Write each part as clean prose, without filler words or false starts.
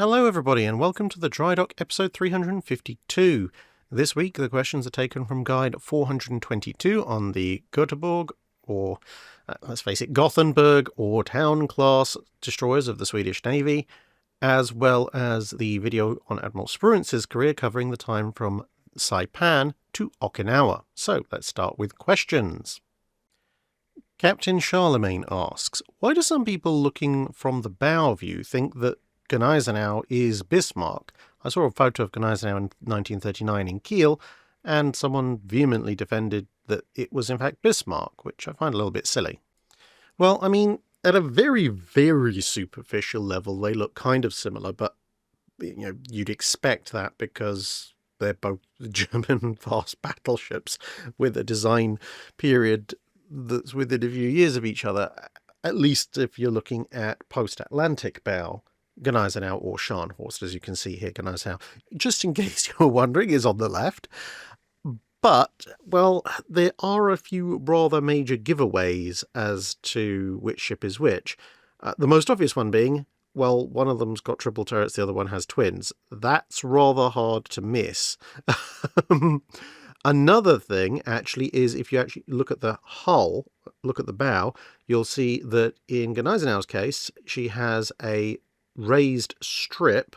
Hello everybody and welcome to the Drydock episode 352. This week the questions are taken from guide 422 on the Göteborg, or let's face it, Gothenburg or Town class destroyers of the Swedish Navy, as well as the video on Admiral Spruance's career covering the time from Saipan to Okinawa. So let's start with questions. Captain Charlemagne asks, why do some people looking from the bow view think that Gneisenau is Bismarck? I saw a photo of Gneisenau in 1939 in Kiel, and someone vehemently defended that it was in fact Bismarck, which I find a little bit silly. Well, I mean, at a very, very superficial level, they look kind of similar, but you'd expect that because they're both German fast battleships with a design period that's within a few years of each other, at least if you're looking at post-Atlantic bow. Gneisenau or Scharnhorst, as you can see here, Gneisenau, just in case you're wondering, is on the left. But, well, there are a few rather major giveaways as to which ship is which. The most obvious one being, well, one of them's got triple turrets, the other one has twins. That's rather hard to miss. Another thing, actually, is if you actually look at the hull, look at the bow, you'll see that in Gneisenau's case, she has a raised strip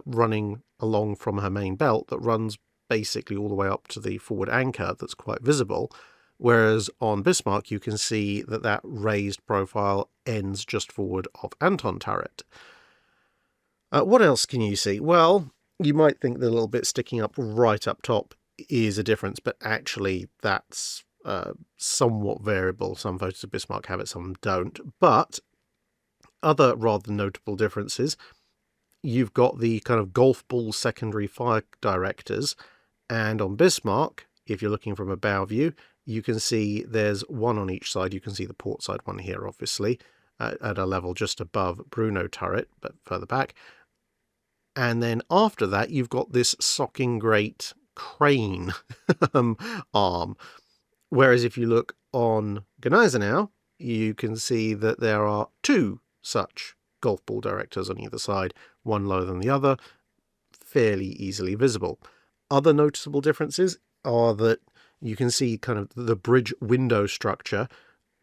running along from her main belt that runs basically all the way up to the forward anchor that's quite visible, whereas on Bismarck you can see that that raised profile ends just forward of Anton turret. What else can you see? Well, you might think the little bit sticking up right up top is a difference, but actually that's somewhat variable. Some photos of Bismarck have it, some don't. But other rather notable differences, you've got the kind of golf ball secondary fire directors, and on Bismarck, if you're looking from a bow view, you can see there's one on each side. You can see the port side one here, obviously, at a level just above Bruno turret, but further back. And then after that, you've got this socking great crane arm. Whereas if you look on Gneisenau, you can see that there are two such golf ball directors on either side, one lower than the other, fairly easily visible. Other noticeable differences are that you can see kind of the bridge window structure.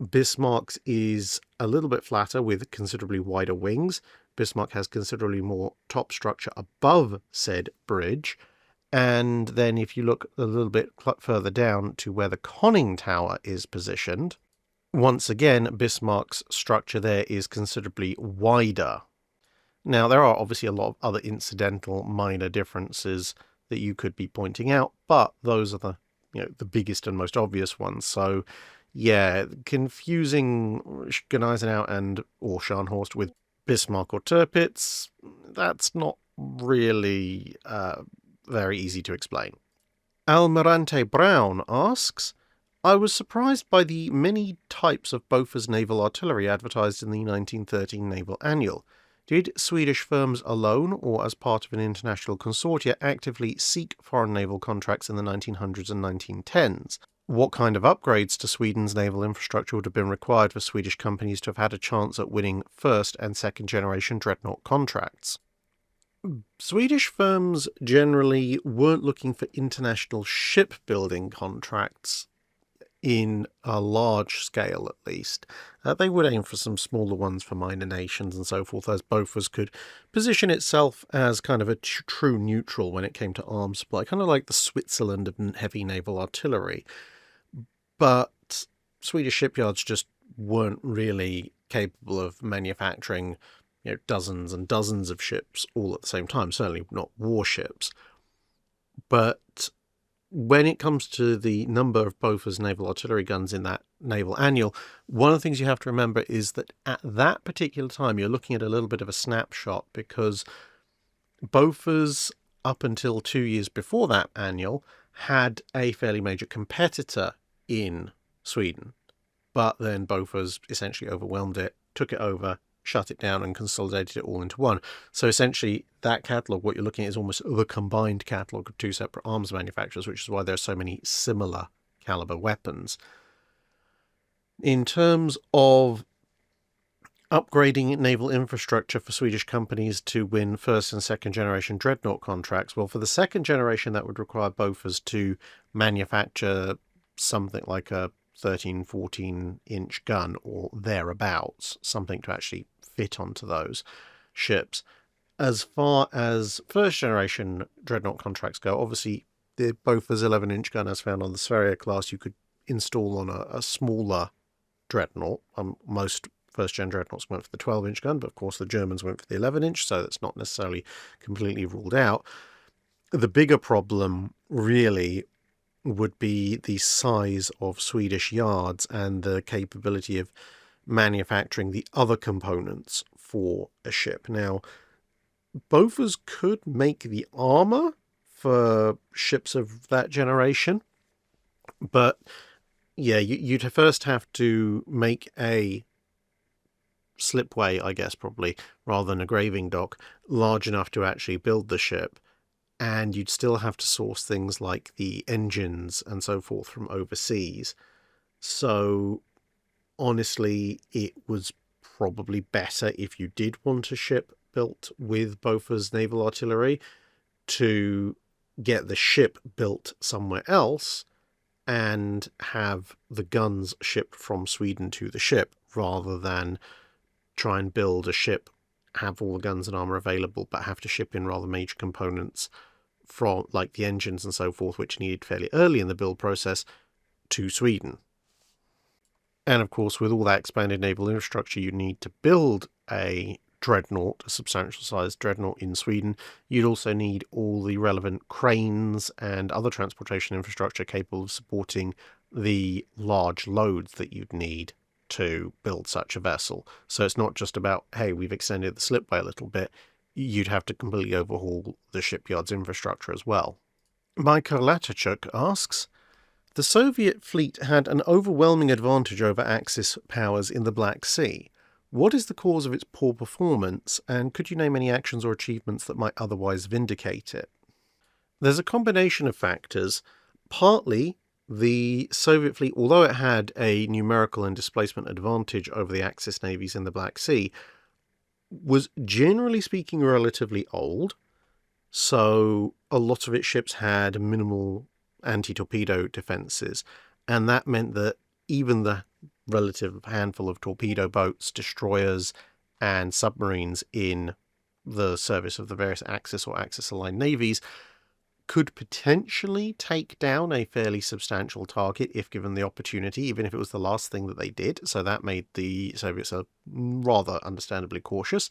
Bismarck's is a little bit flatter with considerably wider wings. Bismarck has considerably more top structure above said bridge. And then if you look a little bit further down to where the conning tower is positioned, once again, Bismarck's structure there is considerably wider. Now, there are obviously a lot of other incidental minor differences that you could be pointing out, but those are the biggest and most obvious ones. So, yeah, confusing Gneisenau or Scharnhorst with Bismarck or Tirpitz, that's not really very easy to explain. Almirante Brown asks, I was surprised by the many types of Bofors naval artillery advertised in the 1913 Naval Annual. Did Swedish firms alone or as part of an international consortia actively seek foreign naval contracts in the 1900s and 1910s? What kind of upgrades to Sweden's naval infrastructure would have been required for Swedish companies to have had a chance at winning first and second generation Dreadnought contracts? Swedish firms generally weren't looking for international shipbuilding contracts in a large scale, at least. They would aim for some smaller ones for minor nations and so forth, as Bofors could position itself as kind of a true neutral when it came to arms supply, kind of like the Switzerland of heavy naval artillery. But Swedish shipyards just weren't really capable of manufacturing dozens and dozens of ships all at the same time, certainly not warships. But when it comes to the number of Bofors naval artillery guns in that naval annual, one of the things you have to remember is that at that particular time, you're looking at a little bit of a snapshot, because Bofors, up until 2 years before that annual, had a fairly major competitor in Sweden. But then Bofors essentially overwhelmed it, took it over, shut it down and consolidated it all into one. So essentially that catalogue, what you're looking at is almost the combined catalogue of two separate arms manufacturers, which is why there are so many similar caliber weapons. In terms of Upgrading naval infrastructure for Swedish companies to win first and second generation Dreadnought contracts. Well, for the second generation, that would require Bofors to manufacture something like a 13, 14-inch gun or thereabouts, something to actually fit onto those ships. As far as first generation Dreadnought contracts go, obviously the Bofors 11-inch gun as found on the Sverige class you could install on a smaller Dreadnought. Most first-gen Dreadnoughts went for the 12-inch gun, but of course the Germans went for the 11-inch, so that's not necessarily completely ruled out. The bigger problem really would be the size of Swedish yards and the capability of manufacturing the other components for a ship. Now, Bofors could make the armor for ships of that generation, but yeah, you'd first have to make a slipway, I guess, probably, rather than a graving dock, large enough to actually build the ship. And you'd still have to source things like the engines and so forth from overseas. So, honestly, it was probably better if you did want a ship built with Bofors naval artillery to get the ship built somewhere else and have the guns shipped from Sweden to the ship, rather than try and build a ship, have all the guns and armor available, but have to ship in rather major components from, like the engines and so forth, which needed fairly early in the build process, to Sweden. And of course, with all that expanded naval infrastructure, you need to build a Dreadnought, a substantial sized Dreadnought in Sweden. You'd also need all the relevant cranes and other transportation infrastructure capable of supporting the large loads that you'd need to build such a vessel. So it's not just about, hey, we've extended the slipway a little bit. You'd have to completely overhaul the shipyard's infrastructure as well. Miko Latachuk asks, the Soviet fleet had an overwhelming advantage over Axis powers in the Black Sea. What is the cause of its poor performance, and could you name any actions or achievements that might otherwise vindicate it? There's a combination of factors. Partly, the Soviet fleet, although it had a numerical and displacement advantage over the Axis navies in the Black Sea, was generally speaking relatively old, so a lot of its ships had minimal anti-torpedo defences, and that meant that even the relative handful of torpedo boats, destroyers, and submarines in the service of the various Axis or Axis-aligned navies could potentially take down a fairly substantial target if given the opportunity, even if it was the last thing that they did. So that made the Soviets rather understandably cautious.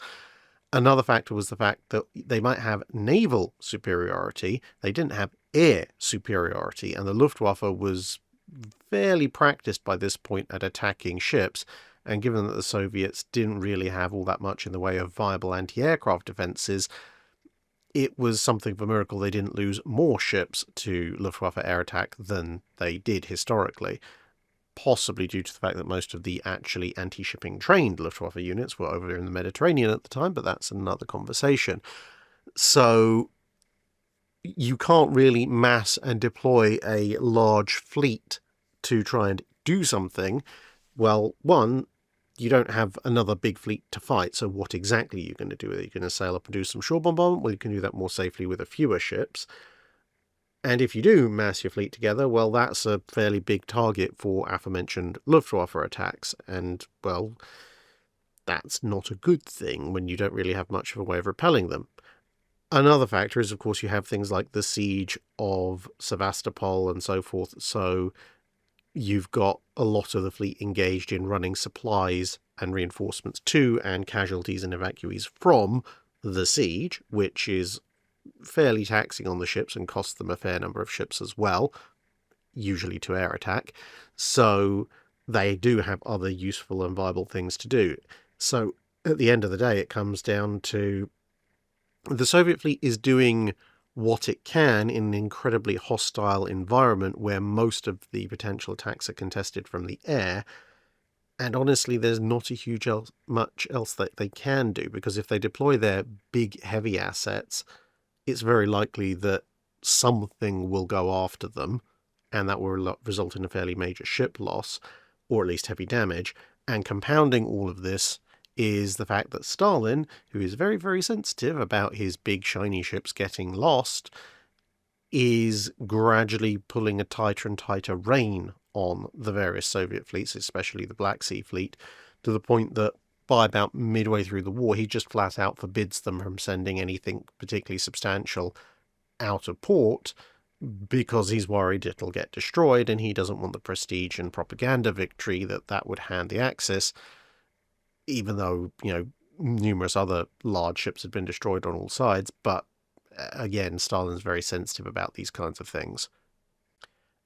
Another factor was the fact that they might have naval superiority. They didn't have air superiority, and the Luftwaffe was fairly practiced by this point at attacking ships. And given that the Soviets didn't really have all that much in the way of viable anti-aircraft defences, it was something of a miracle they didn't lose more ships to Luftwaffe air attack than they did historically, possibly due to the fact that most of the actually anti-shipping trained Luftwaffe units were over in the Mediterranean at the time, but that's another conversation. So you can't really mass and deploy a large fleet to try and do something. Well, one, you don't have another big fleet to fight, so what exactly are you going to do with it? You're going to sail up and do some shore bombardment? Well, you can do that more safely with a fewer ships. And if you do mass your fleet together, well, that's a fairly big target for aforementioned Luftwaffe attacks, and, well, that's not a good thing when you don't really have much of a way of repelling them. Another factor is, of course, you have things like the siege of Sevastopol and so forth, so you've got a lot of the fleet engaged in running supplies and reinforcements to, and casualties and evacuees from, the siege, which is fairly taxing on the ships and costs them a fair number of ships as well, usually to air attack. So they do have other useful and viable things to do. So at the end of the day, it comes down to the Soviet fleet is doing what it can in an incredibly hostile environment where most of the potential attacks are contested from the air. And honestly, there's not a much else that they can do, because if they deploy their big, heavy assets, it's very likely that something will go after them, and that will result in a fairly major ship loss, or at least heavy damage. And compounding all of this, is the fact that Stalin, who is very, very sensitive about his big shiny ships getting lost, is gradually pulling a tighter and tighter rein on the various Soviet fleets, especially the Black Sea Fleet, to the point that by about midway through the war, he just flat out forbids them from sending anything particularly substantial out of port, because he's worried it'll get destroyed, and he doesn't want the prestige and propaganda victory that would hand the Axis, even though, numerous other large ships had been destroyed on all sides. But again, Stalin's very sensitive about these kinds of things.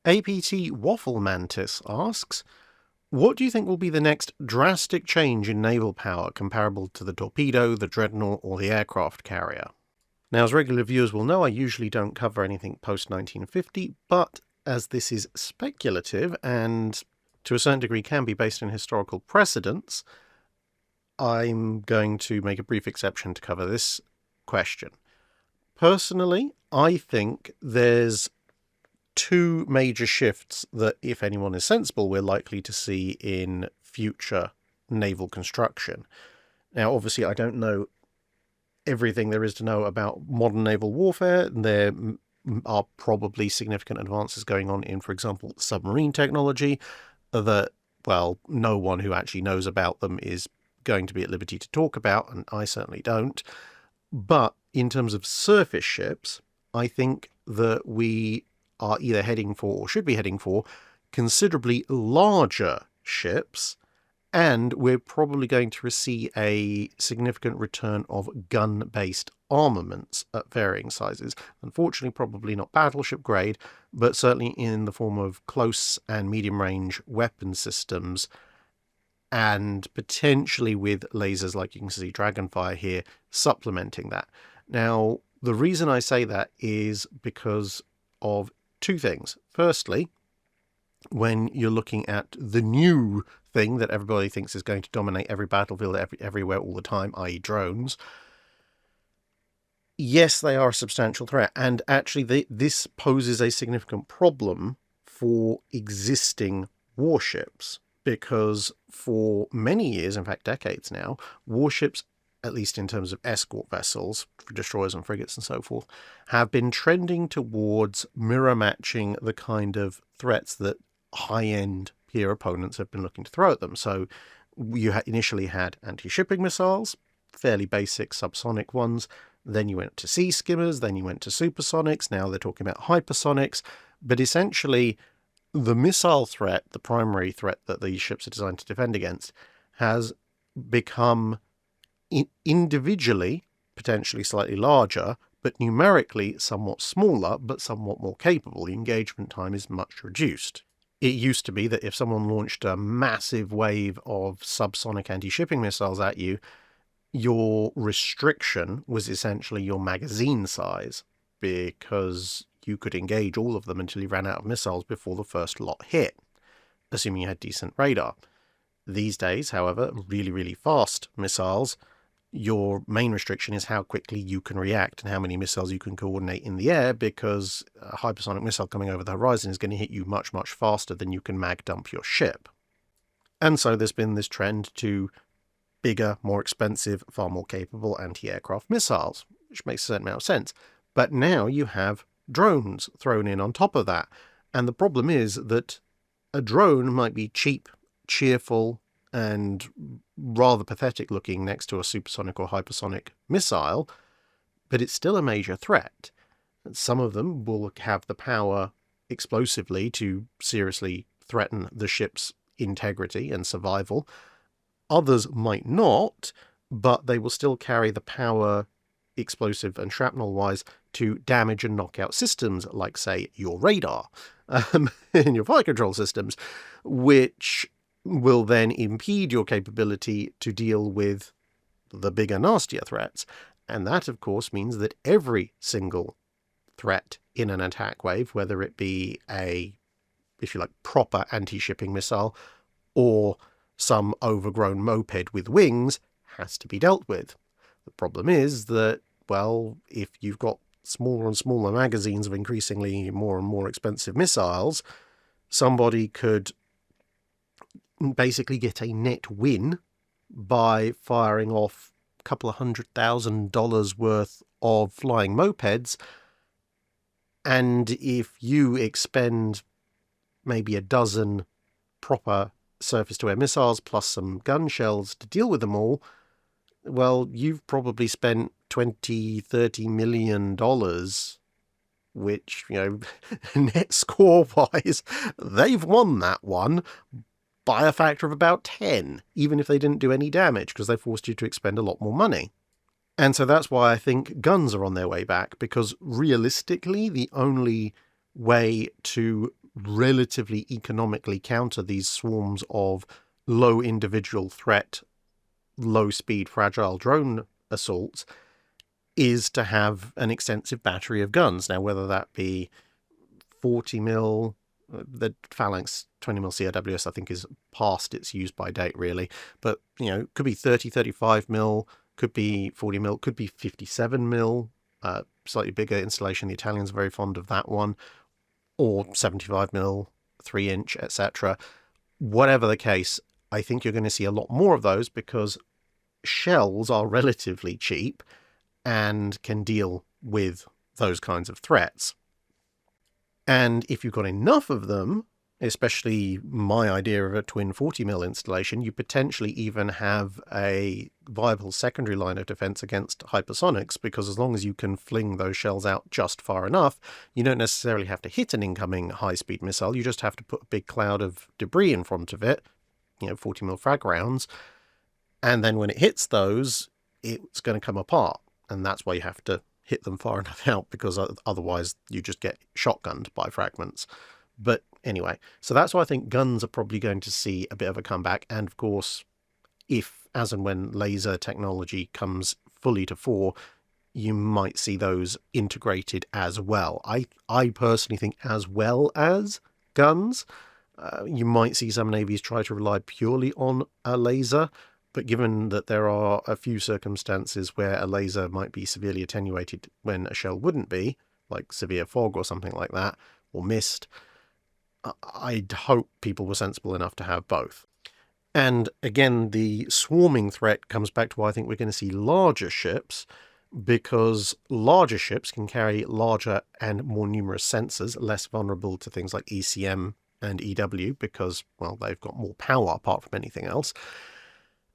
APT Waffle Mantis asks, what do you think will be the next drastic change in naval power comparable to the torpedo, the dreadnought, or the aircraft carrier? Now, as regular viewers will know, I usually don't cover anything post-1950, but as this is speculative and to a certain degree can be based on historical precedents, I'm going to make a brief exception to cover this question. Personally, I think there's two major shifts that, if anyone is sensible, we're likely to see in future naval construction. Now, obviously, I don't know everything there is to know about modern naval warfare. There are probably significant advances going on in, for example, submarine technology that, well, no one who actually knows about them is going to be at liberty to talk about, and I certainly don't. But in terms of surface ships, I think that we are either heading for, or should be heading for, considerably larger ships, and we're probably going to see a significant return of gun-based armaments at varying sizes. Unfortunately, probably not battleship grade, but certainly in the form of close and medium-range weapon systems, and potentially with lasers like you can see Dragonfire here, supplementing that. Now, the reason I say that is because of two things. Firstly, when you're looking at the new thing that everybody thinks is going to dominate every battlefield everywhere all the time, i.e. drones, yes, they are a substantial threat, and actually this poses a significant problem for existing warships, because for many years, in fact decades now, warships, at least in terms of escort vessels, destroyers and frigates and so forth, have been trending towards mirror matching the kind of threats that high-end peer opponents have been looking to throw at them. So you initially had anti-shipping missiles, fairly basic subsonic ones, then you went to sea skimmers, then you went to supersonics, now they're talking about hypersonics, but essentially the missile threat, the primary threat that these ships are designed to defend against, has become individually potentially slightly larger, but numerically somewhat smaller, but somewhat more capable. The engagement time is much reduced. It used to be that if someone launched a massive wave of subsonic anti-shipping missiles at you, your restriction was essentially your magazine size, because you could engage all of them until you ran out of missiles before the first lot hit, assuming you had decent radar. These days, however, really, really fast missiles, your main restriction is how quickly you can react and how many missiles you can coordinate in the air, because a hypersonic missile coming over the horizon is going to hit you much, much faster than you can mag dump your ship. And so there's been this trend to bigger, more expensive, far more capable anti-aircraft missiles, which makes a certain amount of sense. But now you have drones thrown in on top of that. And the problem is that a drone might be cheap, cheerful, and rather pathetic looking next to a supersonic or hypersonic missile, but it's still a major threat. Some of them will have the power explosively to seriously threaten the ship's integrity and survival. Others might not, but they will still carry the power, explosive and shrapnel-wise, to damage and knock out systems like, say, your radar and your fire control systems, which will then impede your capability to deal with the bigger, nastier threats. And that, of course, means that every single threat in an attack wave, whether it be a, if you like, proper anti-shipping missile or some overgrown moped with wings, has to be dealt with. The problem is that, well, if you've got smaller and smaller magazines of increasingly more and more expensive missiles, somebody could basically get a net win by firing off a couple of $100,000 worth of flying mopeds, and if you expend maybe a dozen proper surface-to-air missiles plus some gun shells to deal with them all, well, you've probably spent $20-30 million, which, net score-wise, they've won that one by a factor of about 10, even if they didn't do any damage, because they forced you to expend a lot more money. And so that's why I think guns are on their way back, because realistically, the only way to relatively economically counter these swarms of low individual threat, low speed, fragile drone assaults is to have an extensive battery of guns. Now, whether that be 40 mil, the Phalanx 20 mil CRWS I think is past its use by date really, but could be 30, 35 mil, could be 40 mil, could be 57 mil, slightly bigger installation. The Italians are very fond of that one, or 75 mil, 3-inch, etc. Whatever the case, I think you're going to see a lot more of those because shells are relatively cheap and can deal with those kinds of threats. And if you've got enough of them, especially my idea of a twin 40mm installation, you potentially even have a viable secondary line of defense against hypersonics, because as long as you can fling those shells out just far enough, you don't necessarily have to hit an incoming high-speed missile. You just have to put a big cloud of debris in front of it, 40mm frag rounds, and then when it hits those, it's going to come apart. And that's why you have to hit them far enough out, because otherwise you just get shotgunned by fragments. But anyway, so that's why I think guns are probably going to see a bit of a comeback. And of course, if, as and when laser technology comes fully to fore, you might see those integrated as well. I personally think as well as guns. You might see some navies try to rely purely on a laser, but given that there are a few circumstances where a laser might be severely attenuated when a shell wouldn't be, like severe fog or something like that, or mist, I'd hope people were sensible enough to have both. And again, the swarming threat comes back to why I think we're going to see larger ships, because larger ships can carry larger and more numerous sensors, less vulnerable to things like ECM and EW, because, well, they've got more power apart from anything else.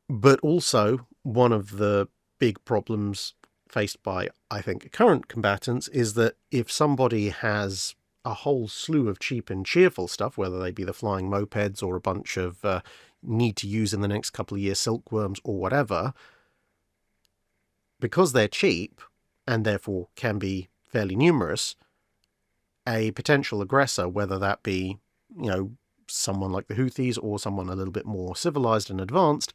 But also, one of the big problems faced by, I think, current combatants is that if somebody has a whole slew of cheap and cheerful stuff, whether they be the flying mopeds or a bunch of need to use in the next couple of years silkworms or whatever, because they're cheap and therefore can be fairly numerous, a potential aggressor, whether that be, someone like the Houthis or someone a little bit more civilized and advanced,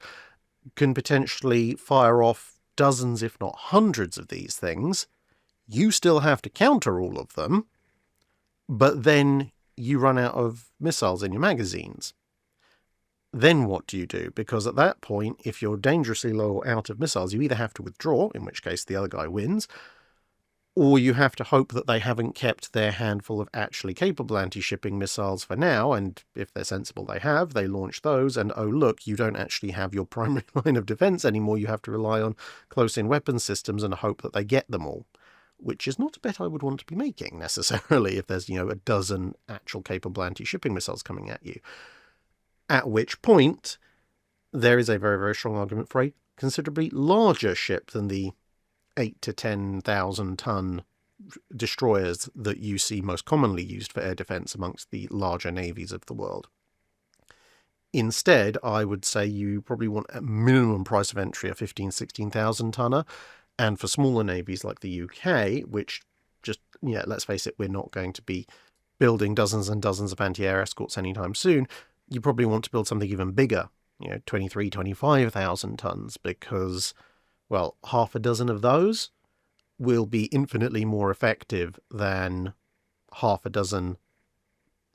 can potentially fire off dozens, if not hundreds of these things. You still have to counter all of them, but then you run out of missiles in your magazines. Then what do you do? Because at that point, if you're dangerously low out of missiles, you either have to withdraw, in which case the other guy wins, or you have to hope that they haven't kept their handful of actually capable anti-shipping missiles for now, and if they're sensible they have, they launch those, and oh look, you don't actually have your primary line of defense anymore, you have to rely on close-in weapon systems and hope that they get them all. Which is not a bet I would want to be making, necessarily, if there's, a dozen actual capable anti-shipping missiles coming at you. At which point, there is a very, very strong argument for a considerably larger ship than the 8 to 10,000 ton destroyers that you see most commonly used for air defense amongst the larger navies of the world. Instead, I would say you probably want a minimum price of entry of 16,000 tonner, and for smaller navies like the UK, which just, let's face it, we're not going to be building dozens and dozens of anti-air escorts anytime soon, you probably want to build something even bigger, 23, 25,000 tons, because, well, half a dozen of those will be infinitely more effective than half a dozen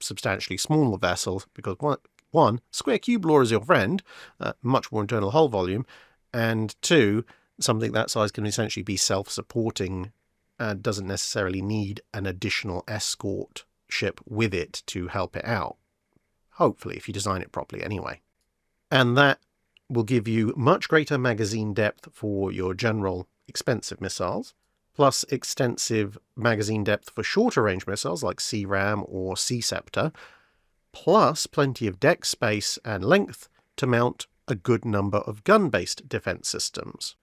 substantially smaller vessels, because one, square cube law is your friend, much more internal hull volume, and two, something that size can essentially be self-supporting and doesn't necessarily need an additional escort ship with it to help it out. Hopefully, if you design it properly anyway. And that will give you much greater magazine depth for your general expensive missiles, plus extensive magazine depth for shorter range missiles like C-RAM or Sea-Scepter, plus plenty of deck space and length to mount a good number of gun-based defense systems.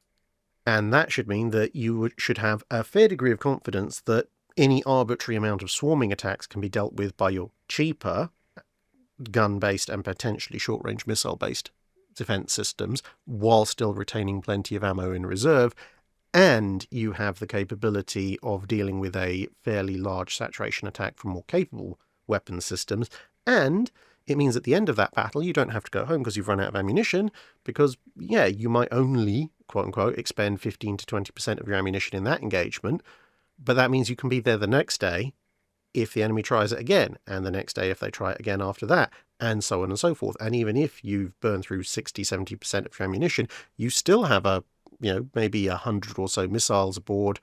And that should mean that you should have a fair degree of confidence that any arbitrary amount of swarming attacks can be dealt with by your cheaper gun-based and potentially short-range missile-based defense systems, while still retaining plenty of ammo in reserve, and you have the capability of dealing with a fairly large saturation attack from more capable weapon systems, and it means at the end of that battle you don't have to go home because you've run out of ammunition, because, yeah, you might only, quote-unquote, expend 15 to 20% of your ammunition in that engagement, but that means you can be there the next day if the enemy tries it again, and the next day if they try it again after that, and so on and so forth. And even if you've burned through 60-70% of your ammunition, you still have maybe 100 or so missiles aboard,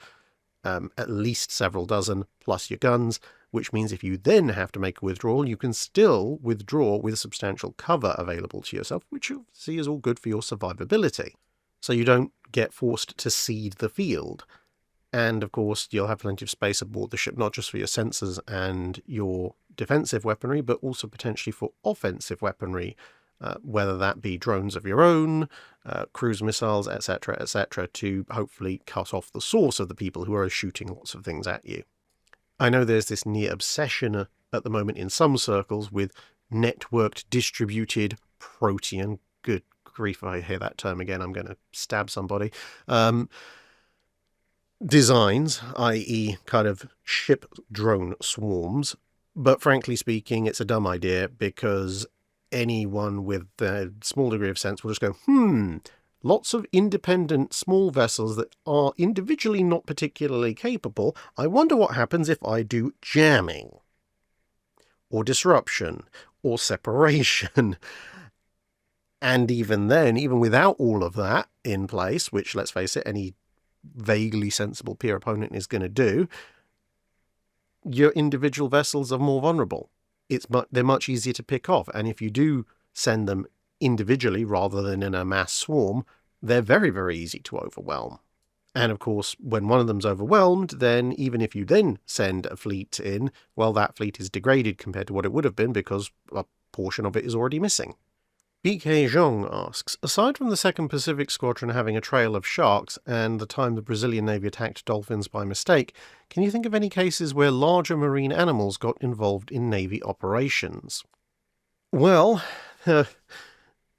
at least several dozen, plus your guns, which means if you then have to make a withdrawal, you can still withdraw with substantial cover available to yourself, which you see is all good for your survivability. So you don't get forced to cede the field. And, of course, you'll have plenty of space aboard the ship, not just for your sensors and your defensive weaponry, but also potentially for offensive weaponry, whether that be drones of your own, cruise missiles, etc., to hopefully cut off the source of the people who are shooting lots of things at you. I know there's this near obsession at the moment in some circles with networked distributed protean, good grief, if I hear that term again, I'm going to stab somebody, designs, i.e. kind of ship drone swarms, but frankly speaking, it's a dumb idea, because anyone with a small degree of sense will just go, lots of independent small vessels that are individually not particularly capable. I wonder what happens if I do jamming, or disruption, or separation. And even then, even without all of that in place, which, let's face it, any vaguely sensible peer opponent is going to do, your individual vessels are more vulnerable. They're much easier to pick off, and if you do send them individually rather than in a mass swarm, they're very, very easy to overwhelm. And of course, when one of them's overwhelmed, then even if you then send a fleet in, well, that fleet is degraded compared to what it would have been because a portion of it is already missing. BK Zhong asks, aside from the 2nd Pacific Squadron having a trail of sharks and the time the Brazilian Navy attacked dolphins by mistake, can you think of any cases where larger marine animals got involved in Navy operations? Well,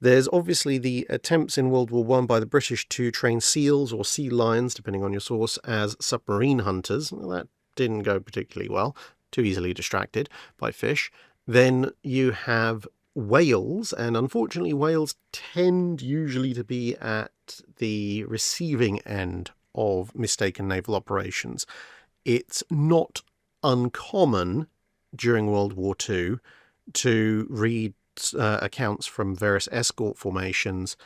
there's obviously the attempts in World War I by the British to train seals or sea lions, depending on your source, as submarine hunters. Well, that didn't go particularly well, too easily distracted by fish. Then you have whales, and unfortunately whales tend usually to be at the receiving end of mistaken naval operations. It's not uncommon during World War II to read accounts from various escort formations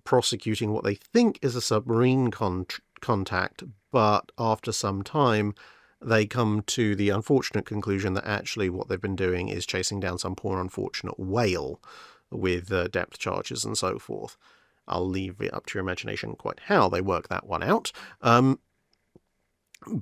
prosecuting what they think is a submarine contact, but after some time they come to the unfortunate conclusion that actually what they've been doing is chasing down some poor unfortunate whale with depth charges and so forth. I'll leave it up to your imagination quite how they work that one out.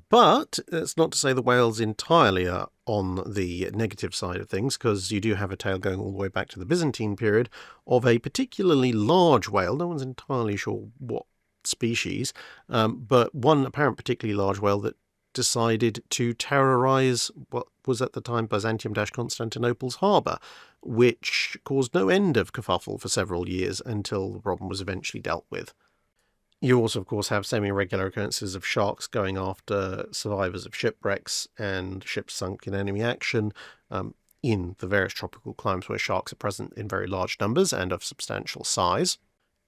But it's not to say the whales entirely are on the negative side of things, because you do have a tale going all the way back to the Byzantine period of a particularly large whale. No one's entirely sure what species, but one apparent particularly large whale that decided to terrorize what was at the time Byzantium-Constantinople's harbour, which caused no end of kerfuffle for several years until the problem was eventually dealt with. You also, of course, have semi-regular occurrences of sharks going after survivors of shipwrecks and ships sunk in enemy action in the various tropical climes where sharks are present in very large numbers and of substantial size.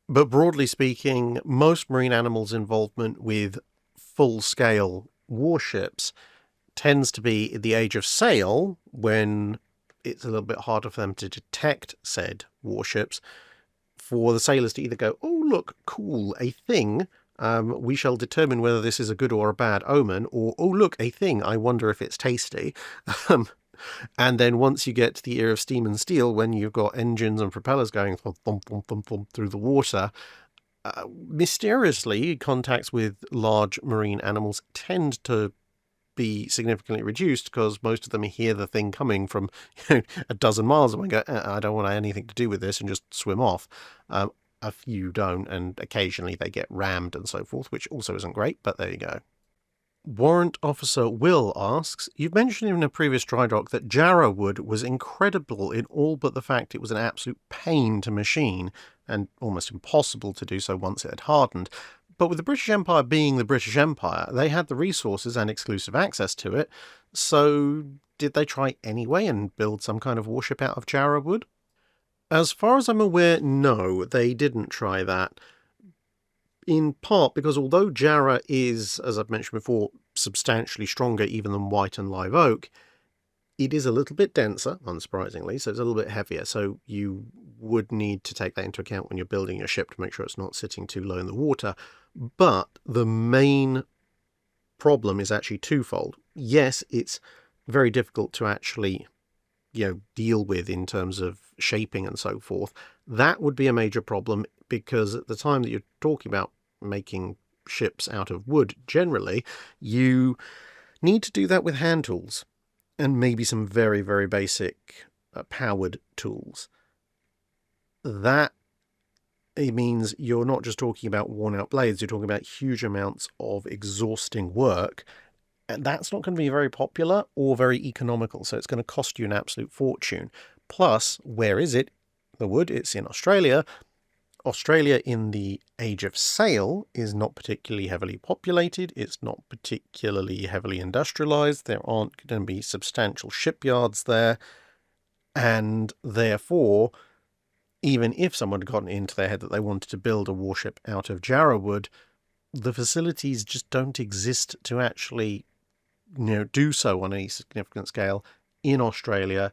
But broadly speaking, most marine animals' involvement with full-scale warships tends to be in the age of sail, when it's a little bit harder for them to detect said warships, for the sailors to either go, oh look, cool, a thing, we shall determine whether this is a good or a bad omen, or oh look, a thing, I wonder if it's tasty. And then once you get to the era of steam and steel, when you've got engines and propellers going thump, thump, thump, thump, thump through the water, mysteriously, contacts with large marine animals tend to be significantly reduced because most of them hear the thing coming from a dozen miles away and go, I don't want anything to do with this, and just swim off. A few don't, and occasionally they get rammed and so forth, which also isn't great, but there you go. Warrant Officer Will asks, you've mentioned in a previous Drydock that Jarrah wood was incredible in all but the fact it was an absolute pain to machine, and almost impossible to do so once it had hardened. But with the British Empire being the British Empire, they had the resources and exclusive access to it, so did they try anyway and build some kind of warship out of Jarrah wood? As far as I'm aware, no, they didn't try that. In part because although Jarrah is, as I've mentioned before, substantially stronger even than white and live oak, it is a little bit denser, unsurprisingly, so it's a little bit heavier. So you would need to take that into account when you're building your ship to make sure it's not sitting too low in the water. But the main problem is actually twofold. Yes, it's very difficult to actually, deal with in terms of shaping and so forth. That would be a major problem because at the time that you're talking about making ships out of wood, generally, you need to do that with hand tools and maybe some very, very basic powered tools. That it means you're not just talking about worn-out blades, you're talking about huge amounts of exhausting work, and that's not going to be very popular or very economical, so it's going to cost you an absolute fortune. Plus, where is it? The wood, it's in Australia. Australia in the age of sail is not particularly heavily populated, it's not particularly heavily industrialized, there aren't going to be substantial shipyards there, and therefore, even if someone had gotten into their head that they wanted to build a warship out of Jarrah wood, the facilities just don't exist to actually, do so on any significant scale in Australia,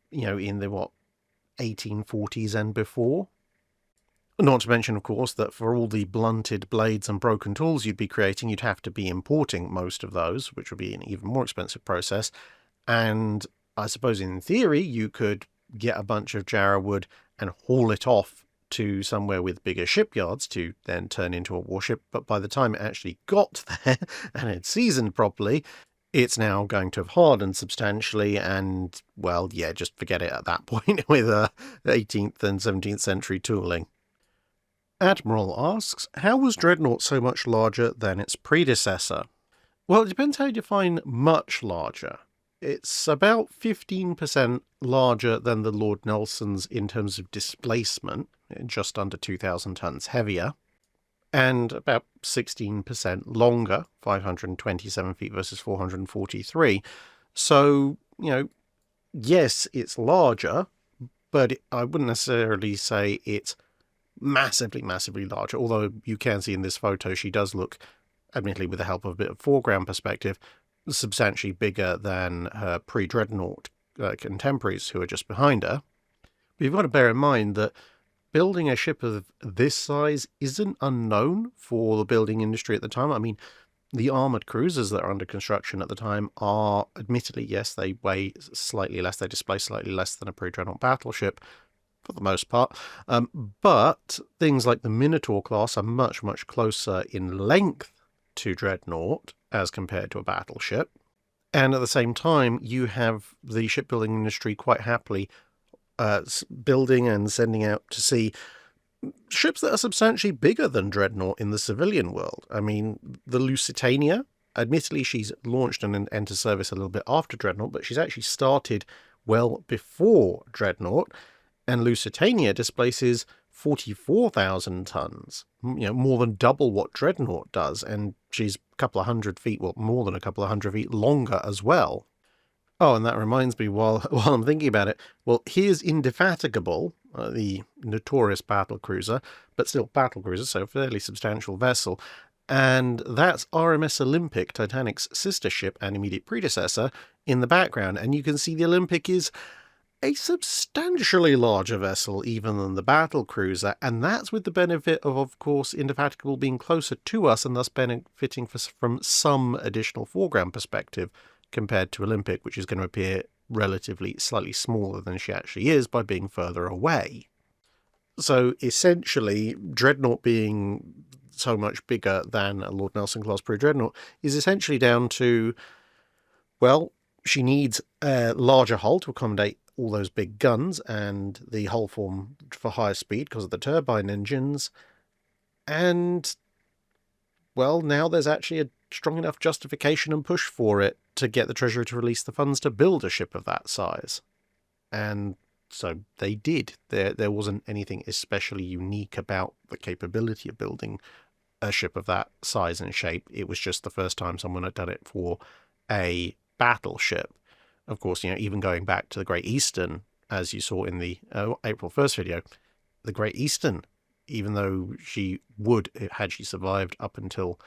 in the 1840s and before. Not to mention, of course, that for all the blunted blades and broken tools you'd be creating, you'd have to be importing most of those, which would be an even more expensive process. And I suppose in theory, you could get a bunch of Jarrah wood and haul it off to somewhere with bigger shipyards to then turn into a warship. But by the time it actually got there and had seasoned properly, it's now going to have hardened substantially and, just forget it at that point with 18th and 17th century tooling. Admiral asks, how was Dreadnought so much larger than its predecessor? Well, it depends how you define much larger. It's about 15% larger than the Lord Nelson's in terms of displacement, just under 2,000 tons heavier, and about 16% longer, 527 feet versus 443. So, yes, it's larger, but I wouldn't necessarily say it's massively, massively larger, although you can see in this photo she does look, admittedly with the help of a bit of foreground perspective, substantially bigger than her pre-Dreadnought contemporaries who are just behind her. But you've got to bear in mind that building a ship of this size isn't unknown for the building industry at the time. I mean, the armoured cruisers that are under construction at the time are, admittedly, yes, they weigh slightly less, they displace slightly less than a pre-Dreadnought battleship, for the most part. But things like the Minotaur class are much, much closer in length to Dreadnought as compared to a battleship. And at the same time, you have the shipbuilding industry quite happily building and sending out to sea ships that are substantially bigger than Dreadnought in the civilian world. I mean, the Lusitania, admittedly, she's launched and entered service a little bit after Dreadnought, but she's actually started well before Dreadnought. And Lusitania displaces 44,000 tons, more than double what Dreadnought does, and she's a couple of hundred feet, more than a couple of hundred feet longer as well. Oh, and that reminds me, while I'm thinking about it, here's Indefatigable, the notorious battlecruiser, but still battlecruiser, so a fairly substantial vessel, and that's RMS Olympic, Titanic's sister ship and immediate predecessor, in the background, and you can see the Olympic is a substantially larger vessel even than the battlecruiser, and that's with the benefit of course, Indefatigable being closer to us and thus benefiting from some additional foreground perspective compared to Olympic, which is going to appear relatively slightly smaller than she actually is by being further away. So essentially, Dreadnought being so much bigger than a Lord Nelson class pre-Dreadnought is essentially down to, well, she needs a larger hull to accommodate all those big guns and the hull form for higher speed because of the turbine engines. And, well, now there's actually a strong enough justification and push for it to get the Treasury to release the funds to build a ship of that size. And so they did. There wasn't anything especially unique about the capability of building a ship of that size and shape. It was just the first time someone had done it for a battleship. Of course, even going back to the Great Eastern, as you saw in the April 1st video, the Great Eastern, even though she would, had she survived up until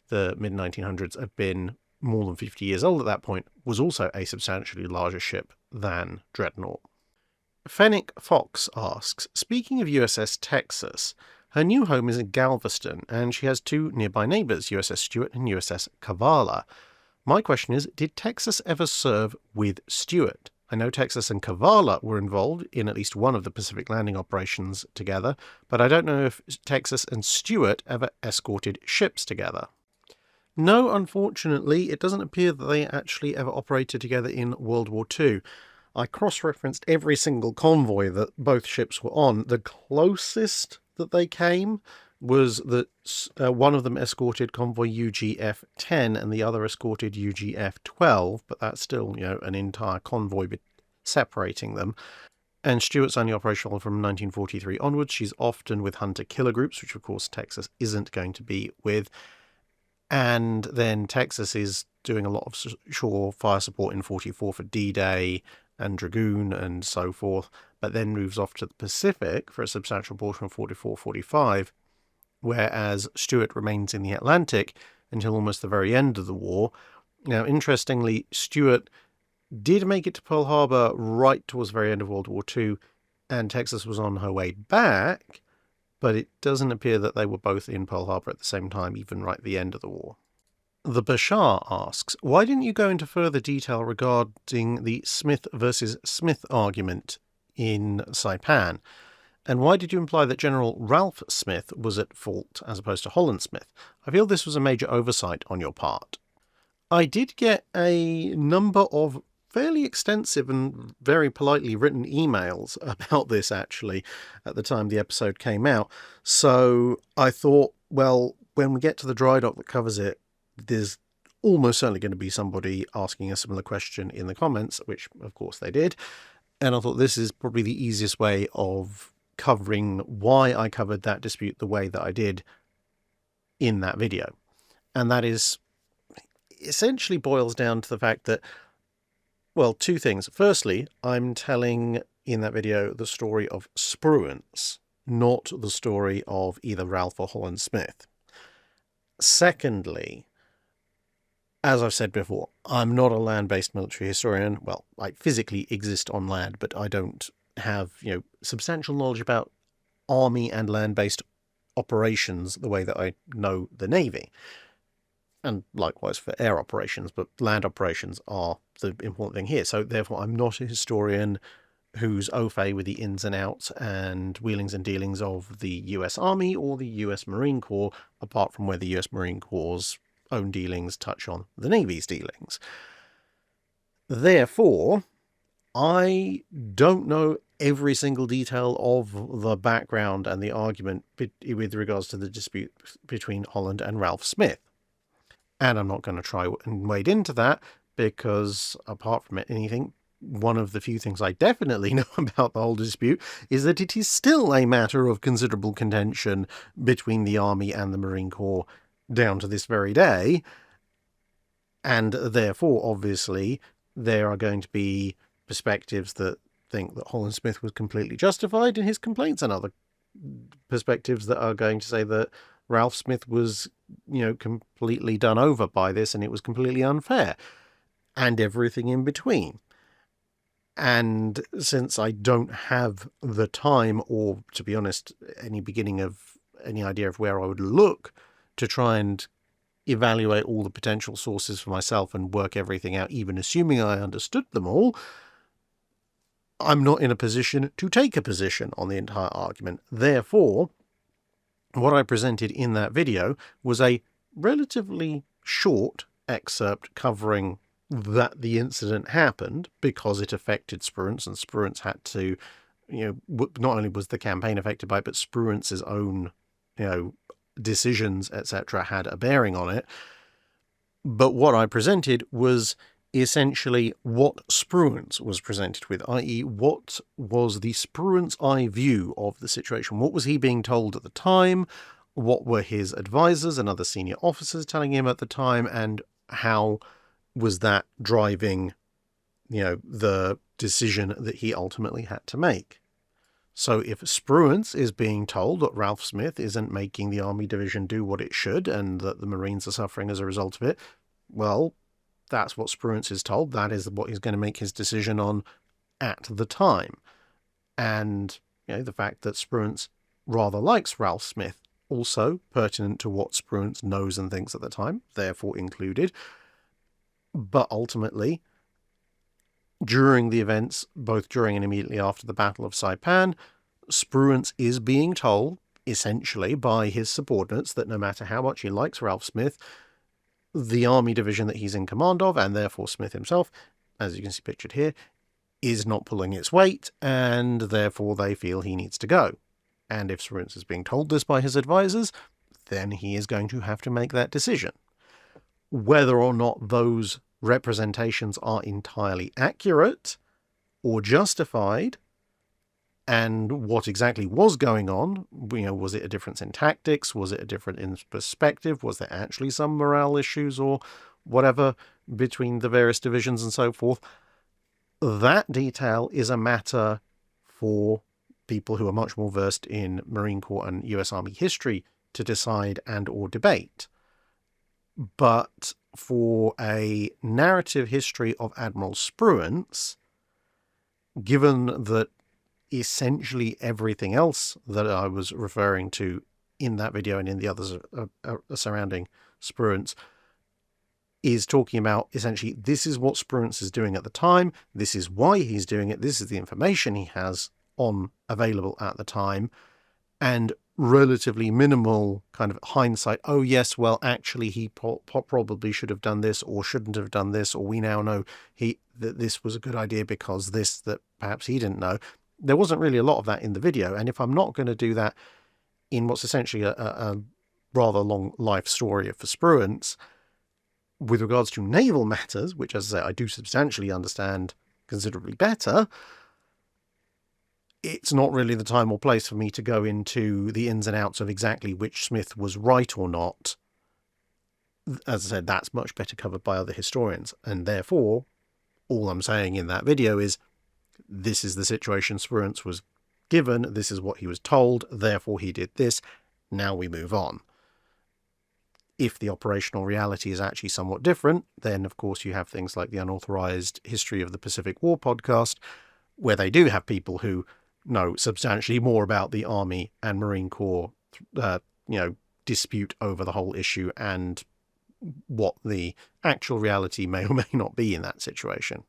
the mid-1900s, have been more than 50 years old at that point, was also a substantially larger ship than Dreadnought. Fennec Fox asks, speaking of USS Texas, her new home is in Galveston, and she has two nearby neighbours, USS Stuart and USS Kavala. My question is, did Texas ever serve with Stuart? I know Texas and Kavala were involved in at least one of the Pacific landing operations together, but I don't know if Texas and Stuart ever escorted ships together. No, unfortunately, it doesn't appear that they actually ever operated together in World War II. I cross-referenced every single convoy that both ships were on. The closest that they came was that one of them escorted convoy UGF-10 and the other escorted UGF-12, but that's still, an entire convoy separating them. And Stuart's only operational from 1943 onwards. She's often with hunter-killer groups, which of course Texas isn't going to be with. And then Texas is doing a lot of shore fire support in 44 for D-Day and Dragoon and so forth, but then moves off to the Pacific for a substantial portion of 44-45, whereas Stuart remains in the Atlantic until almost the very end of the war. Now, interestingly, Stuart did make it to Pearl Harbor right towards the very end of World War II, and Texas was on her way back, but it doesn't appear that they were both in Pearl Harbor at the same time, even right at the end of the war. The Bashar asks, why didn't you go into further detail regarding the Smith versus Smith argument in Saipan? And why did you imply that General Ralph Smith was at fault as opposed to Holland Smith? I feel this was a major oversight on your part. I did get a number of fairly extensive and very politely written emails about this, actually, at the time the episode came out. So I thought, well, when we get to the Drydock that covers it, there's almost certainly going to be somebody asking a similar question in the comments, which of course they did. And I thought this is probably the easiest way of covering why I covered that dispute the way that I did in that video. And that is essentially boils down to the fact that, well, two things. Firstly, I'm telling in that video the story of Spruance, not the story of either Ralph or Holland Smith. Secondly, as I've said before, I'm not a land-based military historian. Well, I physically exist on land, but I don't have, substantial knowledge about army and land-based operations the way that I know the Navy. And likewise for air operations, but land operations are the important thing here. So therefore, I'm not a historian who's au fait with the ins and outs and wheelings and dealings of the US Army or the US Marine Corps, apart from where the US Marine Corps' own dealings touch on the Navy's dealings. Therefore, I don't know every single detail of the background and the argument with regards to the dispute between Holland and Ralph Smith. And I'm not going to try and wade into that because, apart from anything, one of the few things I definitely know about the whole dispute is that it is still a matter of considerable contention between the Army and the Marine Corps down to this very day. And therefore, obviously, there are going to be perspectives that think that Holland Smith was completely justified in his complaints, and other perspectives that are going to say that Ralph Smith was, completely done over by this and it was completely unfair, and everything in between. And since I don't have the time or, to be honest, any beginning of any idea of where I would look to try and evaluate all the potential sources for myself and work everything out, even assuming I understood them all, I'm not in a position to take a position on the entire argument. Therefore, what I presented in that video was a relatively short excerpt covering that the incident happened because it affected Spruance, and Spruance had to, not only was the campaign affected by it, but Spruance's own, decisions, etc., had a bearing on it. But what I presented was essentially what Spruance was presented with, i.e. what was the Spruance eye view of the situation? What was he being told at the time? What were his advisors and other senior officers telling him at the time? And how was that driving, the decision that he ultimately had to make? So if Spruance is being told that Ralph Smith isn't making the Army Division do what it should and that the Marines are suffering as a result of it, well, that's what Spruance is told. That is what he's going to make his decision on at the time. And, the fact that Spruance rather likes Ralph Smith, also pertinent to what Spruance knows and thinks at the time, therefore included. But ultimately, during the events, both during and immediately after the Battle of Saipan, Spruance is being told, essentially, by his subordinates that no matter how much he likes Ralph Smith, the Army Division that he's in command of, and therefore Smith himself, as you can see pictured here, is not pulling its weight, and therefore they feel he needs to go. And if Spruance is being told this by his advisors, then he is going to have to make that decision. Whether or not those representations are entirely accurate or justified, and what exactly was going on, was it a difference in tactics? Was it a difference in perspective? Was there actually some morale issues or whatever between the various divisions and so forth? That detail is a matter for people who are much more versed in Marine Corps and US Army history to decide and or debate. But for a narrative history of Admiral Spruance, given that essentially everything else that I was referring to in that video and in the others surrounding Spruance is talking about essentially this is what Spruance is doing at the time, this is why he's doing it, this is the information he has on available at the time, and relatively minimal kind of hindsight. Oh yes, well actually he probably should have done this or shouldn't have done this, or we now know that this was a good idea because this that perhaps he didn't know. There wasn't really a lot of that in the video, and if I'm not going to do that in what's essentially a rather long life story for Spruance, with regards to naval matters, which as I say I do substantially understand considerably better, it's not really the time or place for me to go into the ins and outs of exactly which Smith was right or not. As I said, that's much better covered by other historians, and therefore all I'm saying in that video is this is the situation Spruance was given, this is what he was told, therefore he did this, now we move on. If the operational reality is actually somewhat different, then of course you have things like the Unauthorized History of the Pacific War podcast, where they do have people who know substantially more about the Army and Marine Corps, dispute over the whole issue and what the actual reality may or may not be in that situation.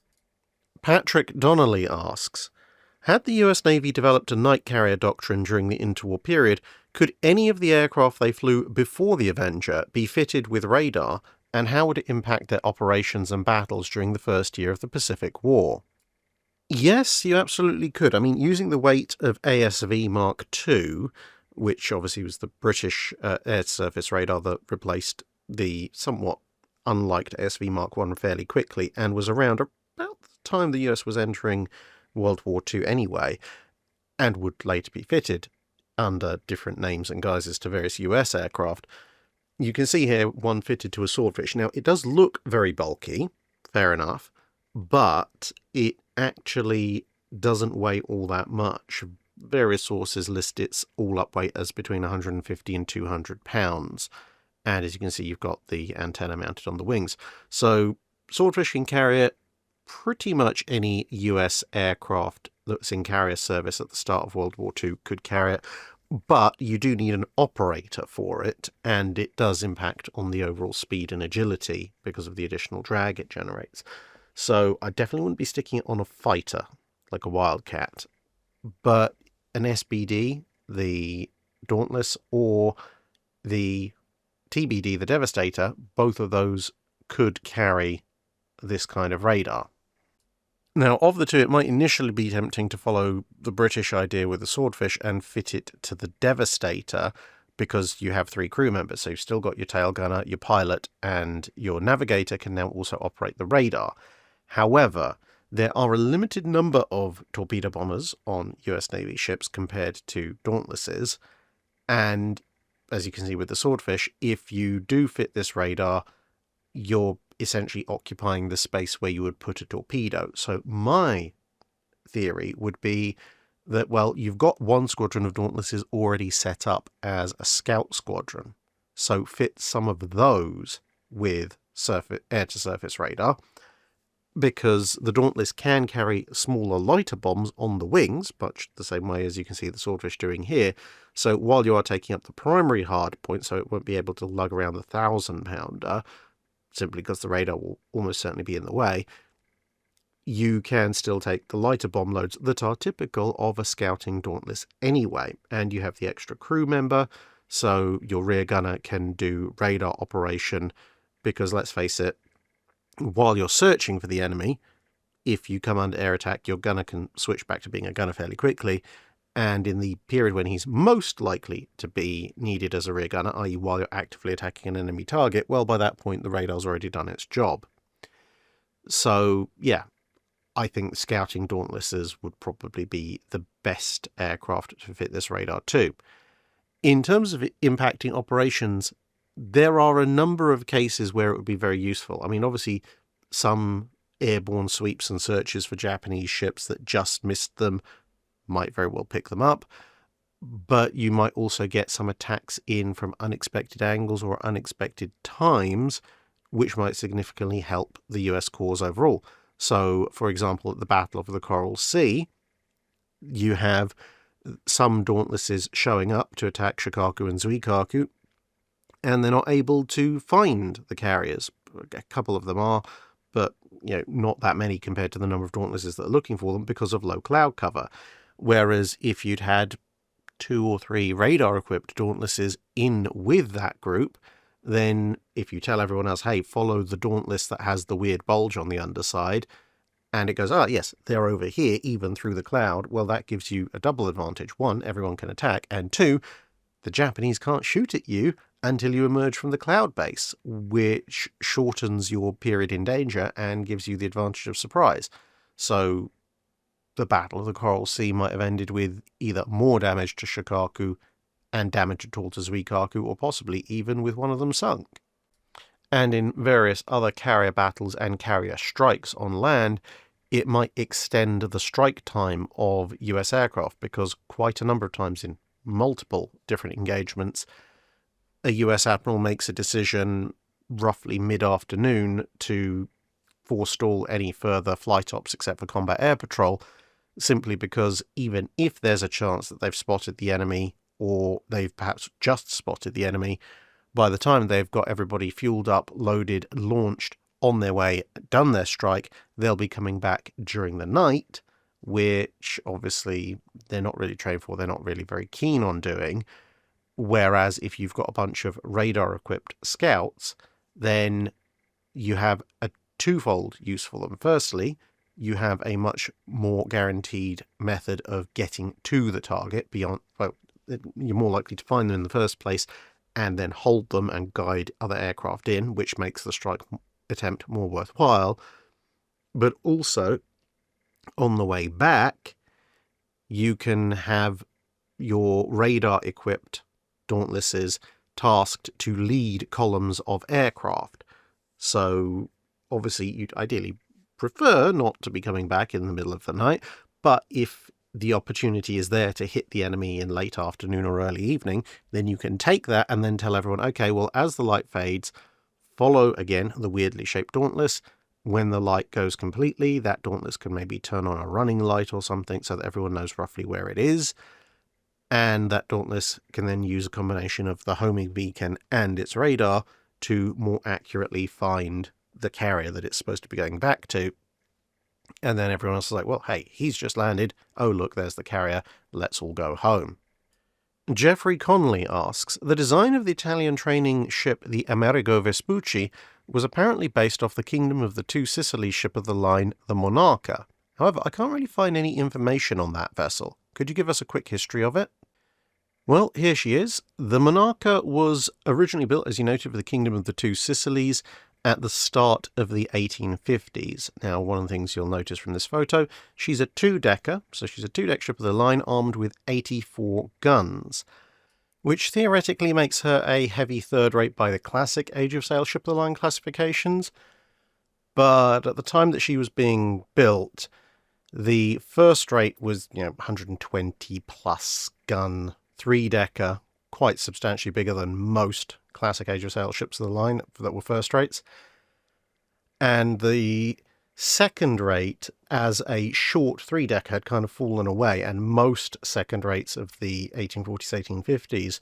Patrick Donnelly asks, had the US Navy developed a night carrier doctrine during the interwar period, could any of the aircraft they flew before the Avenger be fitted with radar, and how would it impact their operations and battles during the first year of the Pacific War? Yes, you absolutely could. I mean, using the weight of ASV Mark II, which obviously was the British air surface radar that replaced the somewhat unliked ASV Mark I fairly quickly, and was around about the time the US was entering World War II anyway, and would later be fitted under different names and guises to various US aircraft. You can see here one fitted to a Swordfish. Now, it does look very bulky, fair enough, but it actually doesn't weigh all that much. Various sources list its all-up weight as between 150 and 200 pounds. And as you can see, you've got the antenna mounted on the wings. So Swordfish can carry it. Pretty much any US aircraft that's in carrier service at the start of World War II could carry it. but you do need an operator for it, and it does impact on the overall speed and agility because of the additional drag it generates. So I definitely wouldn't be sticking it on a fighter like a Wildcat, but an SBD, the Dauntless, or the TBD, the Devastator, both of those could carry this kind of radar. Now, of the two, it might initially be tempting to follow the British idea with the Swordfish and fit it to the Devastator, because you have 3 crew members. So you've still got your tail gunner, your pilot, and your navigator can now also operate the radar. However, there are a limited number of torpedo bombers on US Navy ships compared to Dauntlesses, and as you can see with the Swordfish, if you do fit this radar, you're essentially occupying the space where you would put a torpedo. So my theory would be that, well, you've got one squadron of Dauntlesses already set up as a scout squadron, so fit some of those with air-to-surface radar, because the Dauntless can carry smaller, lighter bombs on the wings, much the same way as you can see the Swordfish doing here. So while you are taking up the primary hard point, so it won't be able to lug around the 1,000-pounder, simply because the radar will almost certainly be in the way, you can still take the lighter bomb loads that are typical of a scouting Dauntless anyway, and you have the extra crew member, so your rear gunner can do radar operation, because let's face it, while you're searching for the enemy, if you come under air attack, your gunner can switch back to being a gunner fairly quickly, and in the period when he's most likely to be needed as a rear gunner, i.e. while you're actively attacking an enemy target, well, by that point the radar's already done its job. So, yeah, I think scouting Dauntlesses would probably be the best aircraft to fit this radar to. In terms of impacting operations, there are a number of cases where it would be very useful. I mean, obviously, some airborne sweeps and searches for Japanese ships that just missed them might very well pick them up, but you might also get some attacks in from unexpected angles or unexpected times, which might significantly help the US cause overall. So, for example, at the Battle of the Coral Sea, you have some Dauntlesses showing up to attack Shikaku and Zuikaku, and they're not able to find the carriers. A couple of them are, but not that many compared to the number of Dauntlesses that are looking for them because of low cloud cover. Whereas if you'd had 2 or 3 radar-equipped Dauntlesses in with that group, then if you tell everyone else, hey, follow the Dauntless that has the weird bulge on the underside, and it goes, yes, they're over here, even through the cloud, well, that gives you a double advantage. 1, everyone can attack, and 2, the Japanese can't shoot at you until you emerge from the cloud base, which shortens your period in danger and gives you the advantage of surprise. So the Battle of the Coral Sea might have ended with either more damage to Shikaku and damage at all to Zuikaku, or possibly even with one of them sunk. And in various other carrier battles and carrier strikes on land, it might extend the strike time of US aircraft, because quite a number of times in multiple different engagements, a US admiral makes a decision roughly mid-afternoon to forestall any further flight ops except for combat air patrol, simply because even if there's a chance that they've spotted the enemy, or they've perhaps just spotted the enemy, by the time they've got everybody fueled up, loaded, launched, on their way, done their strike, they'll be coming back during the night, which obviously they're not really trained for, they're not really very keen on doing. Whereas if you've got a bunch of radar-equipped scouts, then you have a twofold use for them. Firstly, you have a much more guaranteed method of getting to the target beyond, well, you're more likely to find them in the first place and then hold them and guide other aircraft in, which makes the strike attempt more worthwhile. But also, on the way back, you can have your radar-equipped Dauntlesses tasked to lead columns of aircraft. So, obviously, you'd ideally prefer not to be coming back in the middle of the night, but if the opportunity is there to hit the enemy in late afternoon or early evening, then you can take that and then tell everyone, okay, well, as the light fades, follow, again, the weirdly shaped Dauntless. When the light goes completely, that Dauntless can maybe turn on a running light or something so that everyone knows roughly where it is. and that Dauntless can then use a combination of the homing beacon and its radar to more accurately find the carrier that it's supposed to be going back to. And then everyone else is like, well, hey, he's just landed. Oh, look, there's the carrier. Let's all go home. Jeffrey Conley asks, the design of the Italian training ship, the Ameriggo Vespucci, was apparently based off the Kingdom of the Two Sicilies ship of the line, the Monarca. However, I can't really find any information on that vessel. Could you give us a quick history of it? Well, here she is. The Monarca was originally built, as you noted, for the Kingdom of the Two Sicilies at the start of the 1850s. Now, one of the things you'll notice from this photo, she's a two-decker, so she's a two-deck ship of the line armed with 84 guns, which theoretically makes her a heavy third rate by the classic Age of Sail ship of the line classifications. But at the time that she was being built, the first rate was 120 plus gun three-decker, quite substantially bigger than most classic Age of Sail ships of the line that were first rates. And the second rate, as a short three-decker, had kind of fallen away, and most second rates of the 1840s, 1850s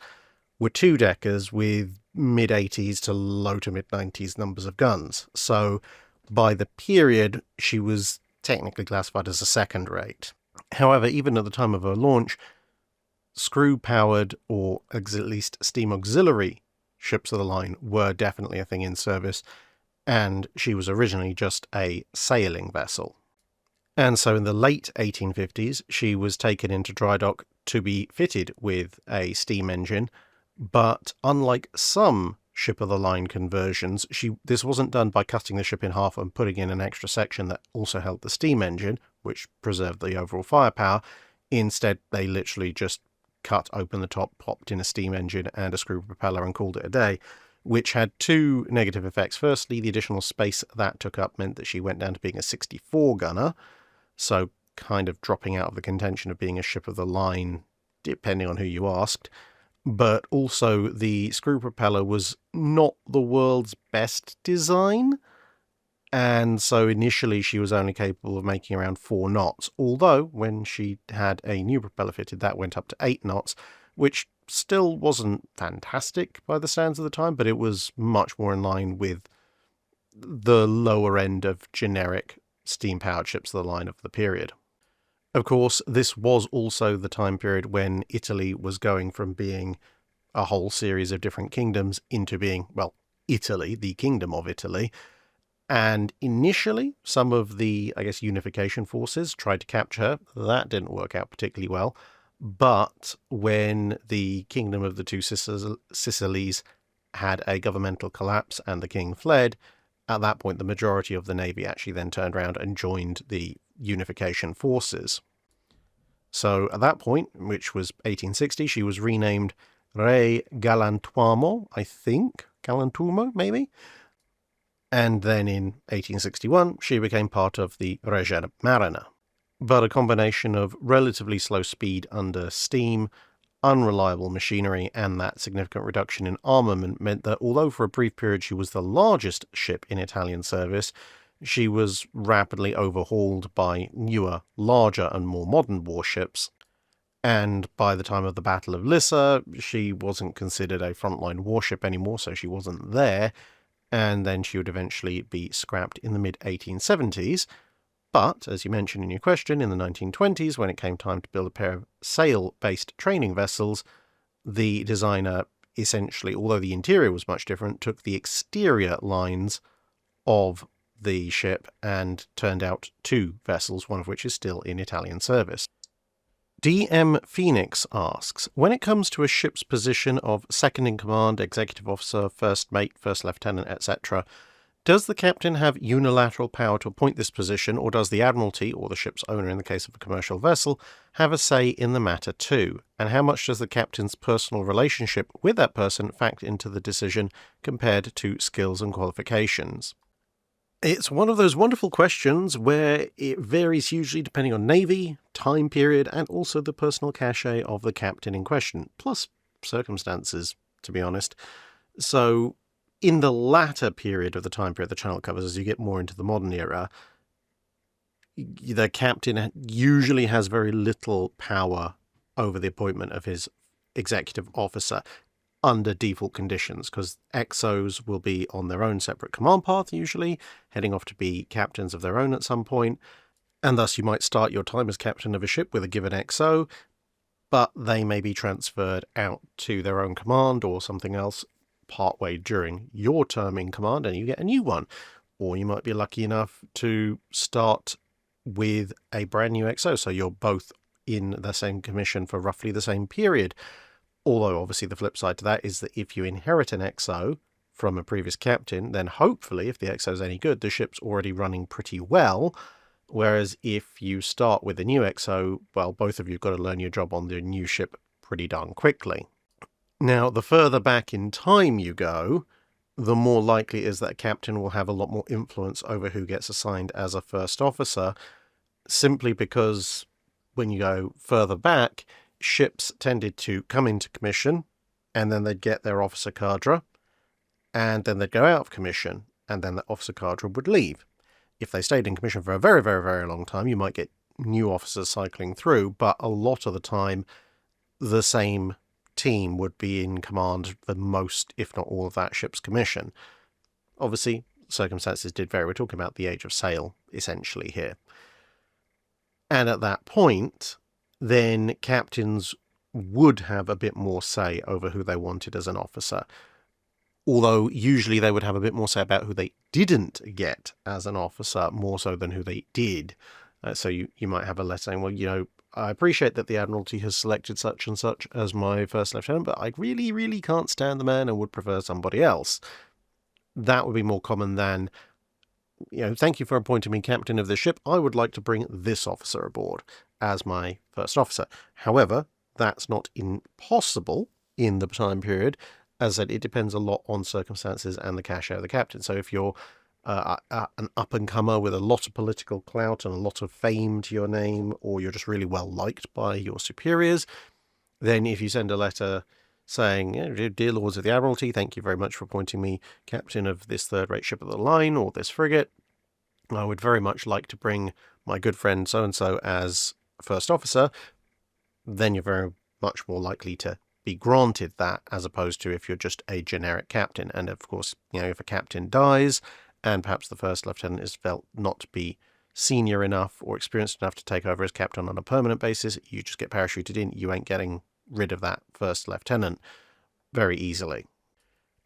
were two-deckers with mid-80s to low to mid-90s numbers of guns. So by the period, she was technically classified as a second rate. However, even at the time of her launch, screw-powered, or at least steam auxiliary ships of the line were definitely a thing in service, and she was originally just a sailing vessel. And so in the late 1850s, she was taken into Drydock to be fitted with a steam engine, but unlike some ship of the line conversions, this wasn't done by cutting the ship in half and putting in an extra section that also held the steam engine, which preserved the overall firepower. Instead, they literally just cut open the top, popped in a steam engine and a screw propeller and called it a day, which had two negative effects. Firstly, the additional space that took up meant that she went down to being a 64 gunner, so kind of dropping out of the contention of being a ship of the line, depending on who you asked. But also the screw propeller was not the world's best design, and so initially she was only capable of making around 4 knots, although when she had a new propeller fitted, that went up to 8 knots, which still wasn't fantastic by the standards of the time, but it was much more in line with the lower end of generic steam-powered ships of the line of the period. Of course, this was also the time period when Italy was going from being a whole series of different kingdoms into being, well, Italy, the Kingdom of Italy. And initially, some of the, unification forces tried to capture her. That didn't work out particularly well. But when the Kingdom of the Two Sicilies had a governmental collapse and the king fled, at that point the majority of the navy actually then turned around and joined the unification forces. So at that point, which was 1860, she was renamed Re Galantuomo, I think. Galantuomo, maybe? And then in 1861, she became part of the Regia Marina. But a combination of relatively slow speed under steam, unreliable machinery, and that significant reduction in armament meant that although for a brief period she was the largest ship in Italian service, she was rapidly overhauled by newer, larger, and more modern warships. And by the time of the Battle of Lissa, she wasn't considered a frontline warship anymore, so she wasn't there. And then she would eventually be scrapped in the mid-1870s. But, as you mentioned in your question, in the 1920s, when it came time to build a pair of sail-based training vessels, the designer essentially, although the interior was much different, took the exterior lines of the ship and turned out 2 vessels, one of which is still in Italian service. DM Phoenix asks, when it comes to a ship's position of second in command, executive officer, first mate, first lieutenant, etc., does the captain have unilateral power to appoint this position, or does the admiralty, or the ship's owner in the case of a commercial vessel, have a say in the matter too? And how much does the captain's personal relationship with that person factor into the decision compared to skills and qualifications? It's one of those wonderful questions where it varies hugely depending on navy, time period, and also the personal cachet of the captain in question, plus circumstances, to be honest. So, in the latter period of the time period the channel covers, as you get more into the modern era, the captain usually has very little power over the appointment of his executive officer under default conditions, because XOs will be on their own separate command path, usually, heading off to be captains of their own at some point, and thus you might start your time as captain of a ship with a given XO, but they may be transferred out to their own command or something else partway during your term in command, and you get a new one. Or you might be lucky enough to start with a brand new XO, so you're both in the same commission for roughly the same period. Although, obviously, the flip side to that is that if you inherit an XO from a previous captain, then hopefully, if the XO is any good, the ship's already running pretty well. Whereas if you start with a new XO, well, both of you have got to learn your job on the new ship pretty darn quickly. Now, the further back in time you go, the more likely it is that a captain will have a lot more influence over who gets assigned as a first officer, simply because when you go further back, ships tended to come into commission, and then they'd get their officer cadre, and then they'd go out of commission, and then the officer cadre would leave. If they stayed in commission for a very, very, very long time, you might get new officers cycling through, but a lot of the time, the same team would be in command for most, if not all, of that ship's commission. Obviously, circumstances did vary. We're talking about the age of sail, essentially, here. And at that point, then captains would have a bit more say over who they wanted as an officer. Although usually they would have a bit more say about who they didn't get as an officer, more so than who they did. So you might have a letter saying, well, I appreciate that the Admiralty has selected such and such as my first lieutenant, but I really, really can't stand the man and would prefer somebody else. That would be more common than, thank you for appointing me captain of this ship. I would like to bring this officer aboard as my first officer. However, that's not impossible in the time period. As I said, it depends a lot on circumstances and the cachet of the captain. So if you're an up-and-comer with a lot of political clout and a lot of fame to your name, or you're just really well liked by your superiors, then if you send a letter saying, dear Lords of the Admiralty, thank you very much for appointing me captain of this third-rate ship of the line or this frigate, I would very much like to bring my good friend so-and-so as first officer, then you're very much more likely to be granted that, as opposed to if you're just a generic captain. And of course, if a captain dies and perhaps the first lieutenant is felt not to be senior enough or experienced enough to take over as captain on a permanent basis, you just get parachuted in. You ain't getting rid of that first lieutenant very easily.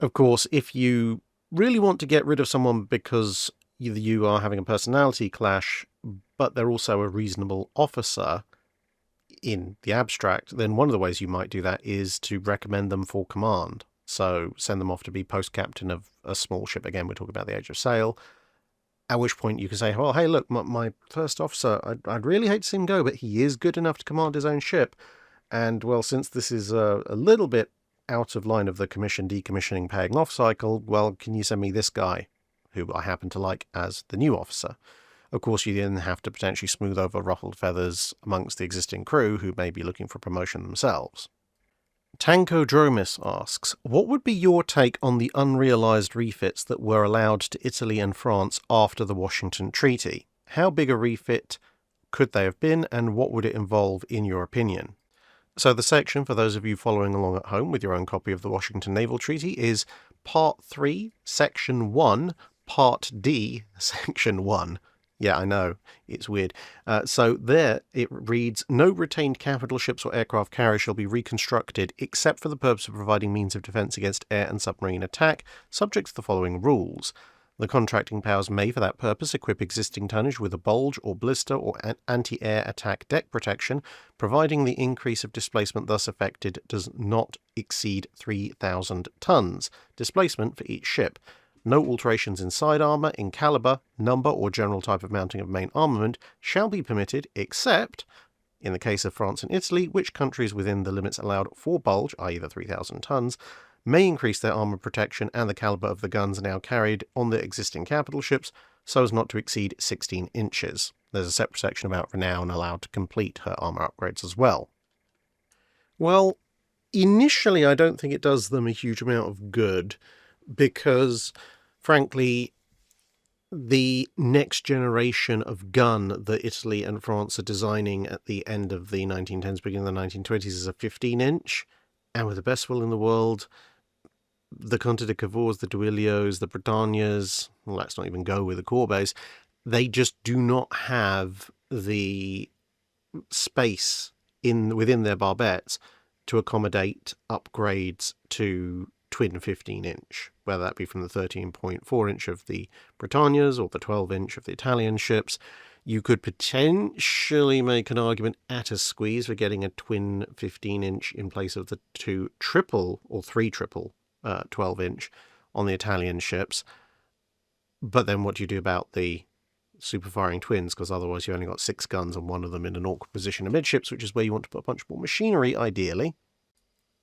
Of course, if you really want to get rid of someone because you are having a personality clash, but they're also a reasonable officer in the abstract, then one of the ways you might do that is to recommend them for command. So send them off to be post-captain of a small ship. Again, we're talking about the age of sail. At which point you can say, well, hey, look, my first officer, I'd really hate to see him go, but he is good enough to command his own ship. And, well, since this is a little bit out of line of the commission, decommissioning, paying off cycle, well, can you send me this guy, who I happen to like, as the new officer? Of course, you then have to potentially smooth over ruffled feathers amongst the existing crew who may be looking for promotion themselves. Tanko Dromis asks, what would be your take on the unrealized refits that were allowed to Italy and France after the Washington Treaty? How big a refit could they have been, and what would it involve in your opinion? So the section, for those of you following along at home with your own copy of the Washington Naval Treaty, is Part 3, Section 1, Part D, Section 1. Yeah, I know, it's weird. So there it reads, no retained capital ships or aircraft carriers shall be reconstructed except for the purpose of providing means of defence against air and submarine attack, subject to the following rules. The contracting powers may, for that purpose, equip existing tonnage with a bulge or blister or anti-air attack deck protection, providing the increase of displacement thus affected does not exceed 3,000 tons. Displacement for each ship. No alterations in side armour, in calibre, number or general type of mounting of main armament shall be permitted except, in the case of France and Italy, which countries within the limits allowed for bulge, i.e. the 3,000 tons, may increase their armour protection and the calibre of the guns now carried on the existing capital ships so as not to exceed 16 inches. There's a separate section about Renown allowed to complete her armour upgrades as well. Well, initially I don't think it does them a huge amount of good, because, frankly, The next generation of gun that Italy and France are designing at the end of the 1910s, beginning of the 1920s, is a 15-inch. And with the best will in the world, the Conte de Cavours, the Duilios, the Britannias, well, let's not even go with the Courbets, they just do not have the space within their barbettes to accommodate upgrades to twin 15-inch, whether that be from the 13.4-inch of the Britannias or the 12-inch of the Italian ships. You could potentially make an argument at a squeeze for getting a twin 15-inch in place of the two triple or three triple 12-inch on the Italian ships. But then what do you do about the super-firing twins? Because otherwise you've only got 6 guns and one of them in an awkward position amidships, which is where you want to put a bunch more machinery, ideally.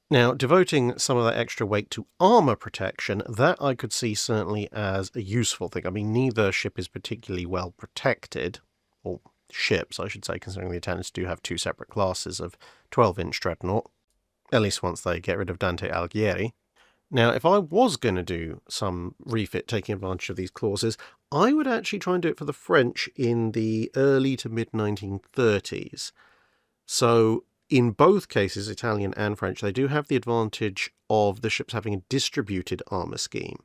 Now, devoting some of that extra weight to armour protection, that I could see certainly as a useful thing. I mean, neither ship is particularly well protected, or ships, I should say, considering the Italians do have 2 separate classes of 12-inch Dreadnought, at least once they get rid of Dante Alighieri. Now, if I was going to do some refit taking advantage of these clauses, I would actually try and do it for the French in the early to mid-1930s. So, in both cases, Italian and French, they do have the advantage of the ships having a distributed armour scheme.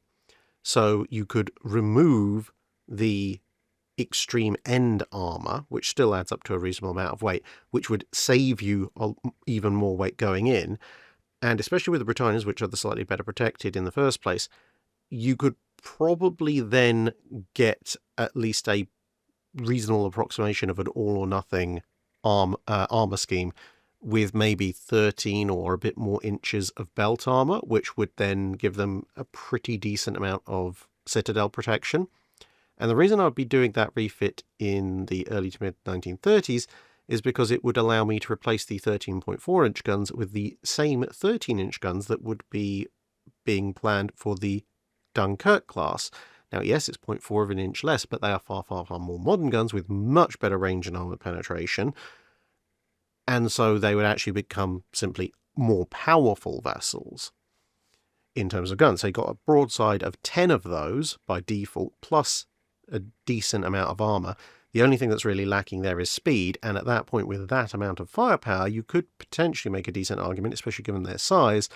So you could remove the extreme end armour, which still adds up to a reasonable amount of weight, which would save you even more weight going in. And especially with the Britannias, which are the slightly better protected in the first place, you could probably then get at least a reasonable approximation of an all-or-nothing armour scheme, with maybe 13 or a bit more inches of belt armour, which would then give them a pretty decent amount of citadel protection. And the reason I would be doing that refit in the early to mid-1930s is because it would allow me to replace the 13.4-inch guns with the same 13-inch guns that would be being planned for the Dunkirk class. Now, yes, it's 0.4 of an inch less, but they are far, far, far more modern guns with much better range and armour penetration. And so they would actually become simply more powerful vessels in terms of guns. So you've got a broadside of 10 of those by default, plus a decent amount of armour. The only thing that's really lacking there is speed, and at that point, with that amount of firepower, you could potentially make a decent argument, especially given their size,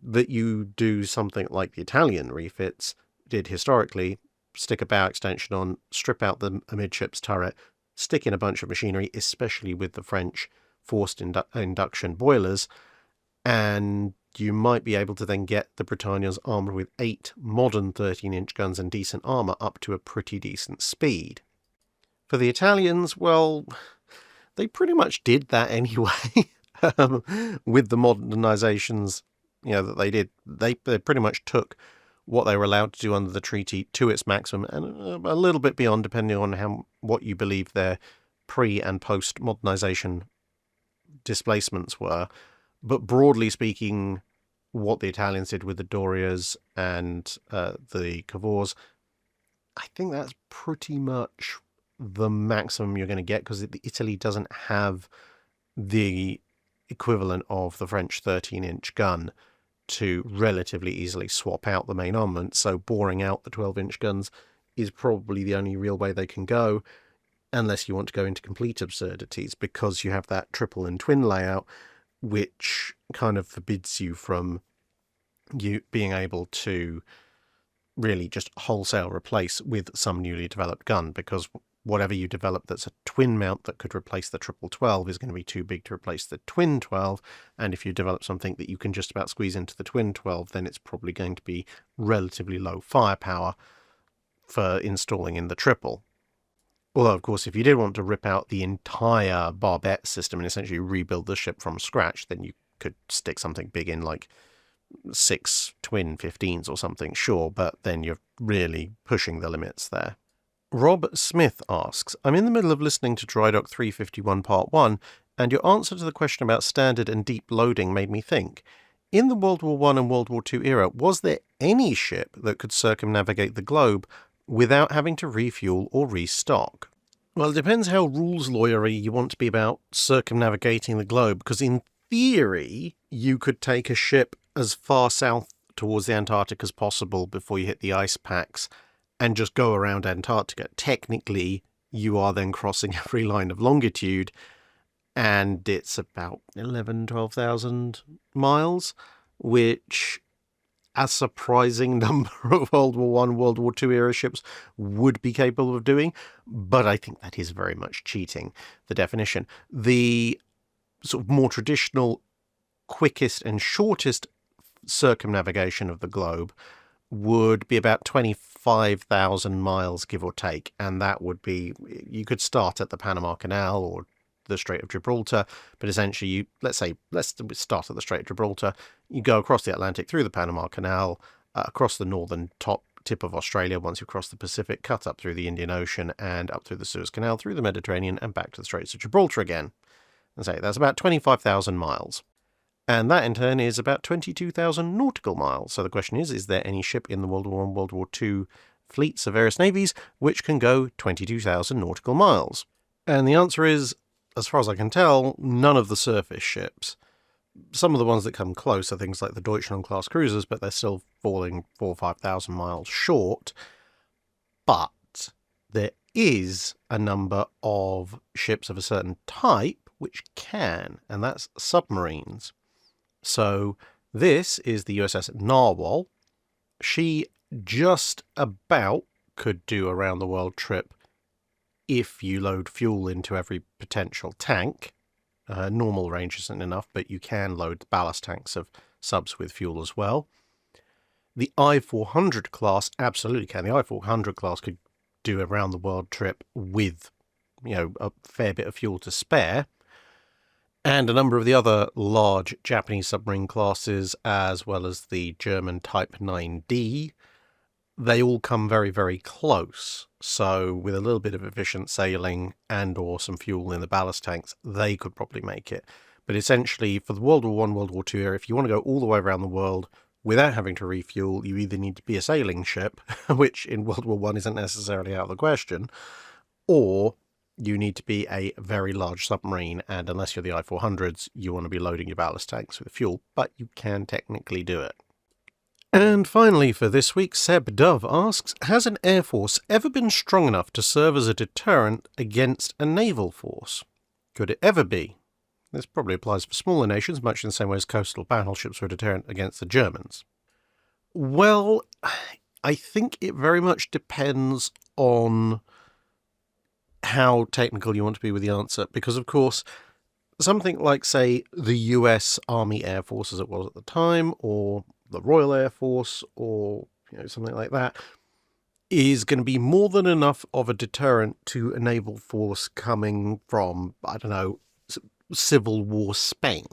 that you do something like the Italian refits did historically, stick a bow extension on, strip out the amidships turret, stick in a bunch of machinery, especially with the French forced induction boilers, and you might be able to then get the Britannias armoured with 8 modern 13-inch guns and decent armour up to a pretty decent speed. For the Italians, well, they pretty much did that anyway. With the modernizations, that they did. They pretty much took what they were allowed to do under the treaty to its maximum, and a little bit beyond, depending on what you believe their pre- and post-modernization displacements were. But broadly speaking, what the Italians did with the Dorias and the Cavours, I think that's pretty much the maximum you're going to get, because Italy doesn't have the equivalent of the French 13-inch gun to relatively easily swap out the main armament, so boring out the 12-inch guns is probably the only real way they can go, unless you want to go into complete absurdities, because you have that triple and twin layout, which kind of forbids you from you being able to really just wholesale replace with some newly developed gun, because whatever you develop that's a twin mount that could replace the triple 12 is going to be too big to replace the twin 12, and if you develop something that you can just about squeeze into the twin 12, then it's probably going to be relatively low firepower for installing in the triple. Although, of course, if you did want to rip out the entire barbette system and essentially rebuild the ship from scratch, then you could stick something big in, like 6 twin 15s or something, sure, but then you're really pushing the limits there. Rob Smith asks, I'm in the middle of listening to Drydock 351 Part 1, and your answer to the question about standard and deep loading made me think. In the World War I and World War II era, was there any ship that could circumnavigate the globe without having to refuel or restock? Well, it depends how rules lawyery you want to be about circumnavigating the globe, because in theory, you could take a ship as far south towards the Antarctic as possible before you hit the ice packs and just go around Antarctica. Technically, you are then crossing every line of longitude, and it's about 12,000 miles, which a surprising number of World War I, World War II era ships would be capable of doing, but I think that is very much cheating the definition. The sort of more traditional, quickest and shortest circumnavigation of the globe would be about 25,000 miles, give or take, and that would be, you could start at the Panama Canal or the Strait of Gibraltar, but essentially let's start at the Strait of Gibraltar, you go across the Atlantic through the Panama Canal, across the northern tip of Australia once you cross the Pacific, cut up through the Indian Ocean and up through the Suez Canal, through the Mediterranean and back to the Straits of Gibraltar again. And say that's about 25,000 miles. And that in turn is about 22,000 nautical miles. So the question is there any ship in the World War I, World War II fleets of various navies which can go 22,000 nautical miles? And the answer is, as far as I can tell, none of the surface ships. Some of the ones that come close are things like the Deutschland-class cruisers, but they're still falling 4,000 or 5,000 miles short. But there is a number of ships of a certain type which can, and that's submarines. So this is the USS Narwhal. She just about could do a round-the-world trip if you load fuel into every potential tank. Normal range isn't enough, but you can load ballast tanks of subs with fuel as well. The I-400 class absolutely can. The I-400 class could do a round-the-world trip with, a fair bit of fuel to spare. And a number of the other large Japanese submarine classes, as well as the German Type 9D, they all come very, very close. So with a little bit of efficient sailing and or some fuel in the ballast tanks, they could probably make it. But essentially, for the World War I, World War II era, if you want to go all the way around the world without having to refuel, you either need to be a sailing ship, which in World War I isn't necessarily out of the question, or you need to be a very large submarine, and unless you're the I-400s, you want to be loading your ballast tanks with fuel, but you can technically do it. And finally for this week, Seb Dove asks, has an air force ever been strong enough to serve as a deterrent against a naval force? Could it ever be? This probably applies for smaller nations, much in the same way as coastal battleships were a deterrent against the Germans. Well, I think it very much depends on how technical you want to be with the answer, because of course something like, say, the US Army Air Force as it was at the time, or the Royal Air Force, or something like that, is going to be more than enough of a deterrent to a naval force coming from, I don't know, Civil War Spain.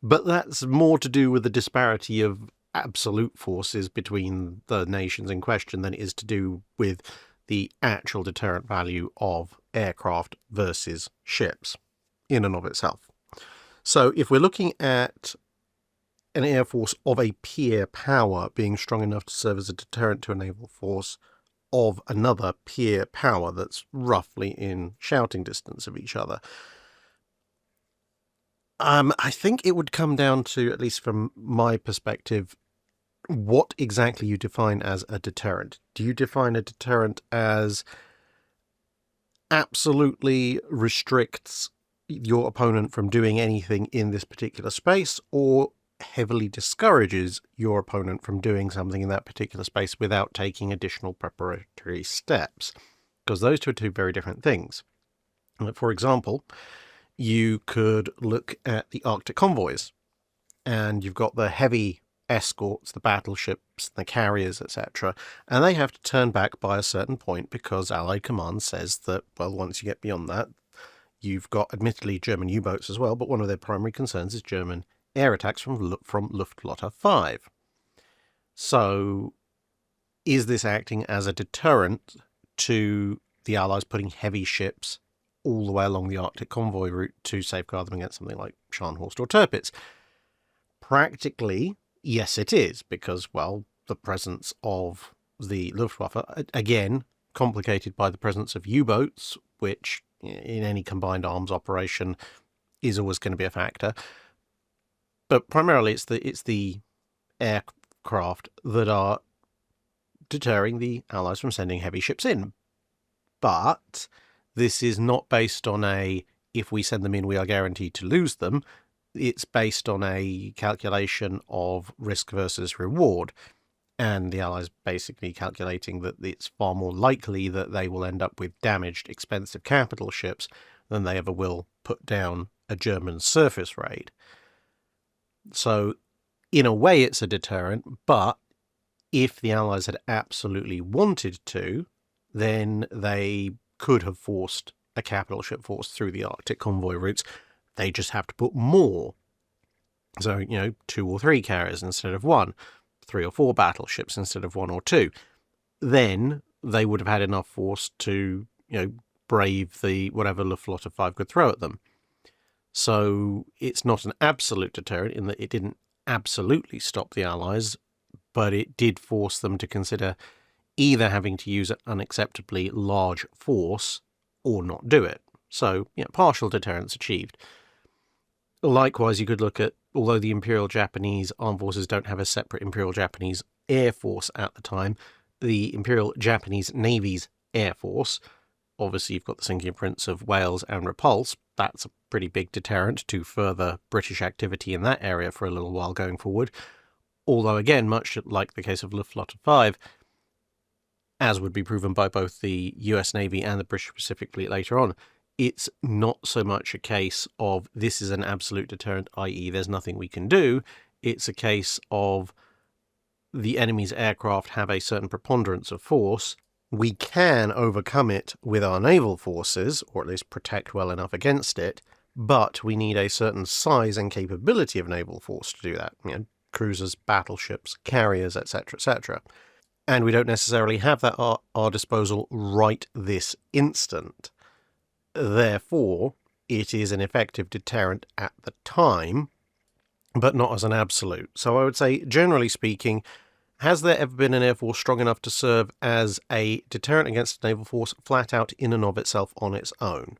But that's more to do with the disparity of absolute forces between the nations in question than it is to do with the actual deterrent value of aircraft versus ships in and of itself. So if we're looking at an air force of a peer power being strong enough to serve as a deterrent to a naval force of another peer power that's roughly in shouting distance of each other, I think it would come down to, at least from my perspective, what exactly you define as a deterrent. Do you define a deterrent as absolutely restricts your opponent from doing anything in this particular space, or heavily discourages your opponent from doing something in that particular space without taking additional preparatory steps? Because those two are two very different things. For example, you could look at the Arctic convoys, and you've got the heavy escorts, the battleships, the carriers, etc., and they have to turn back by a certain point because Allied command says that, well, once you get beyond that, you've got admittedly German U-boats as well, but one of their primary concerns is German air attacks from Luftflotte 5. So is this acting as a deterrent to the Allies putting heavy ships all the way along the Arctic convoy route to safeguard them against something like Scharnhorst or Tirpitz? Practically, yes, it is, because, well, the presence of the Luftwaffe, again, complicated by the presence of U-boats, which in any combined arms operation is always going to be a factor. But primarily it's the aircraft that are deterring the Allies from sending heavy ships in. But this is not based on a, if we send them in, we are guaranteed to lose them. It's based on a calculation of risk versus reward. And the Allies basically calculating that it's far more likely that they will end up with damaged, expensive capital ships than they ever will put down a German surface raid. So, in a way, it's a deterrent, but if the Allies had absolutely wanted to, then they could have forced a capital ship force through the Arctic convoy routes. They just have to put more. So, 2 or 3 carriers instead of 1, 3 or 4 battleships instead of 1 or 2. Then they would have had enough force to, brave the whatever Luftwaffe 5 could throw at them. So it's not an absolute deterrent in that it didn't absolutely stop the Allies, but it did force them to consider either having to use an unacceptably large force or not do it. So, partial deterrence achieved. Likewise, you could look at, although the Imperial Japanese Armed Forces don't have a separate Imperial Japanese Air Force at the time, the Imperial Japanese Navy's Air Force, obviously you've got the Sinking Prince of Wales and Repulse, that's a pretty big deterrent to further British activity in that area for a little while going forward. Although, again, much like the case of Luftwaffe 5, as would be proven by both the US Navy and the British Pacific Fleet later on, it's not so much a case of this is an absolute deterrent, i.e. there's nothing we can do. It's a case of the enemy's aircraft have a certain preponderance of force. We can overcome it with our naval forces, or at least protect well enough against it, but we need a certain size and capability of naval force to do that. Cruisers, battleships, carriers, etc., etc. And we don't necessarily have that at our disposal right this instant. Therefore, it is an effective deterrent at the time, but not as an absolute. So I would say, generally speaking, has there ever been an air force strong enough to serve as a deterrent against a naval force flat out in and of itself on its own?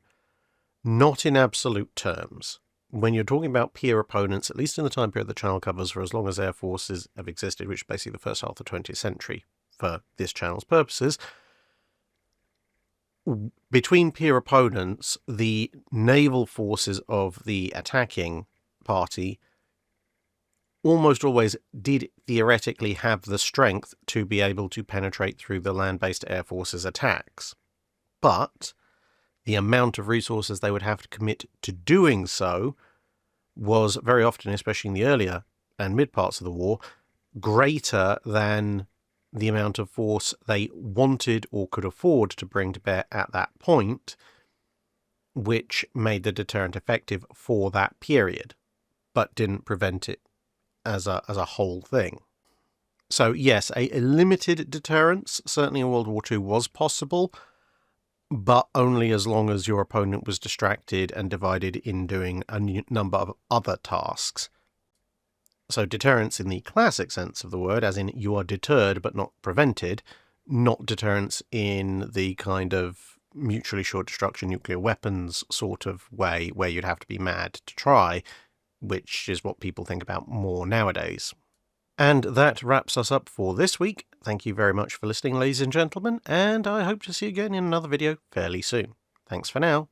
Not in absolute terms. When you're talking about peer opponents, at least in the time period the channel covers for as long as air forces have existed, which is basically the first half of the 20th century for this channel's purposes, between peer opponents, the naval forces of the attacking party almost always did theoretically have the strength to be able to penetrate through the land-based air force's attacks. But the amount of resources they would have to commit to doing so was very often, especially in the earlier and mid parts of the war, greater than the amount of force they wanted or could afford to bring to bear at that point, which made the deterrent effective for that period, but didn't prevent it as a whole thing. So yes, a limited deterrence, certainly in World War II, was possible, but only as long as your opponent was distracted and divided in doing a number of other tasks. So deterrence in the classic sense of the word, as in you are deterred but not prevented, not deterrence in the kind of mutually assured destruction nuclear weapons sort of way where you'd have to be mad to try, which is what people think about more nowadays. And that wraps us up for this week. Thank you very much for listening, ladies and gentlemen, and I hope to see you again in another video fairly soon. Thanks for now.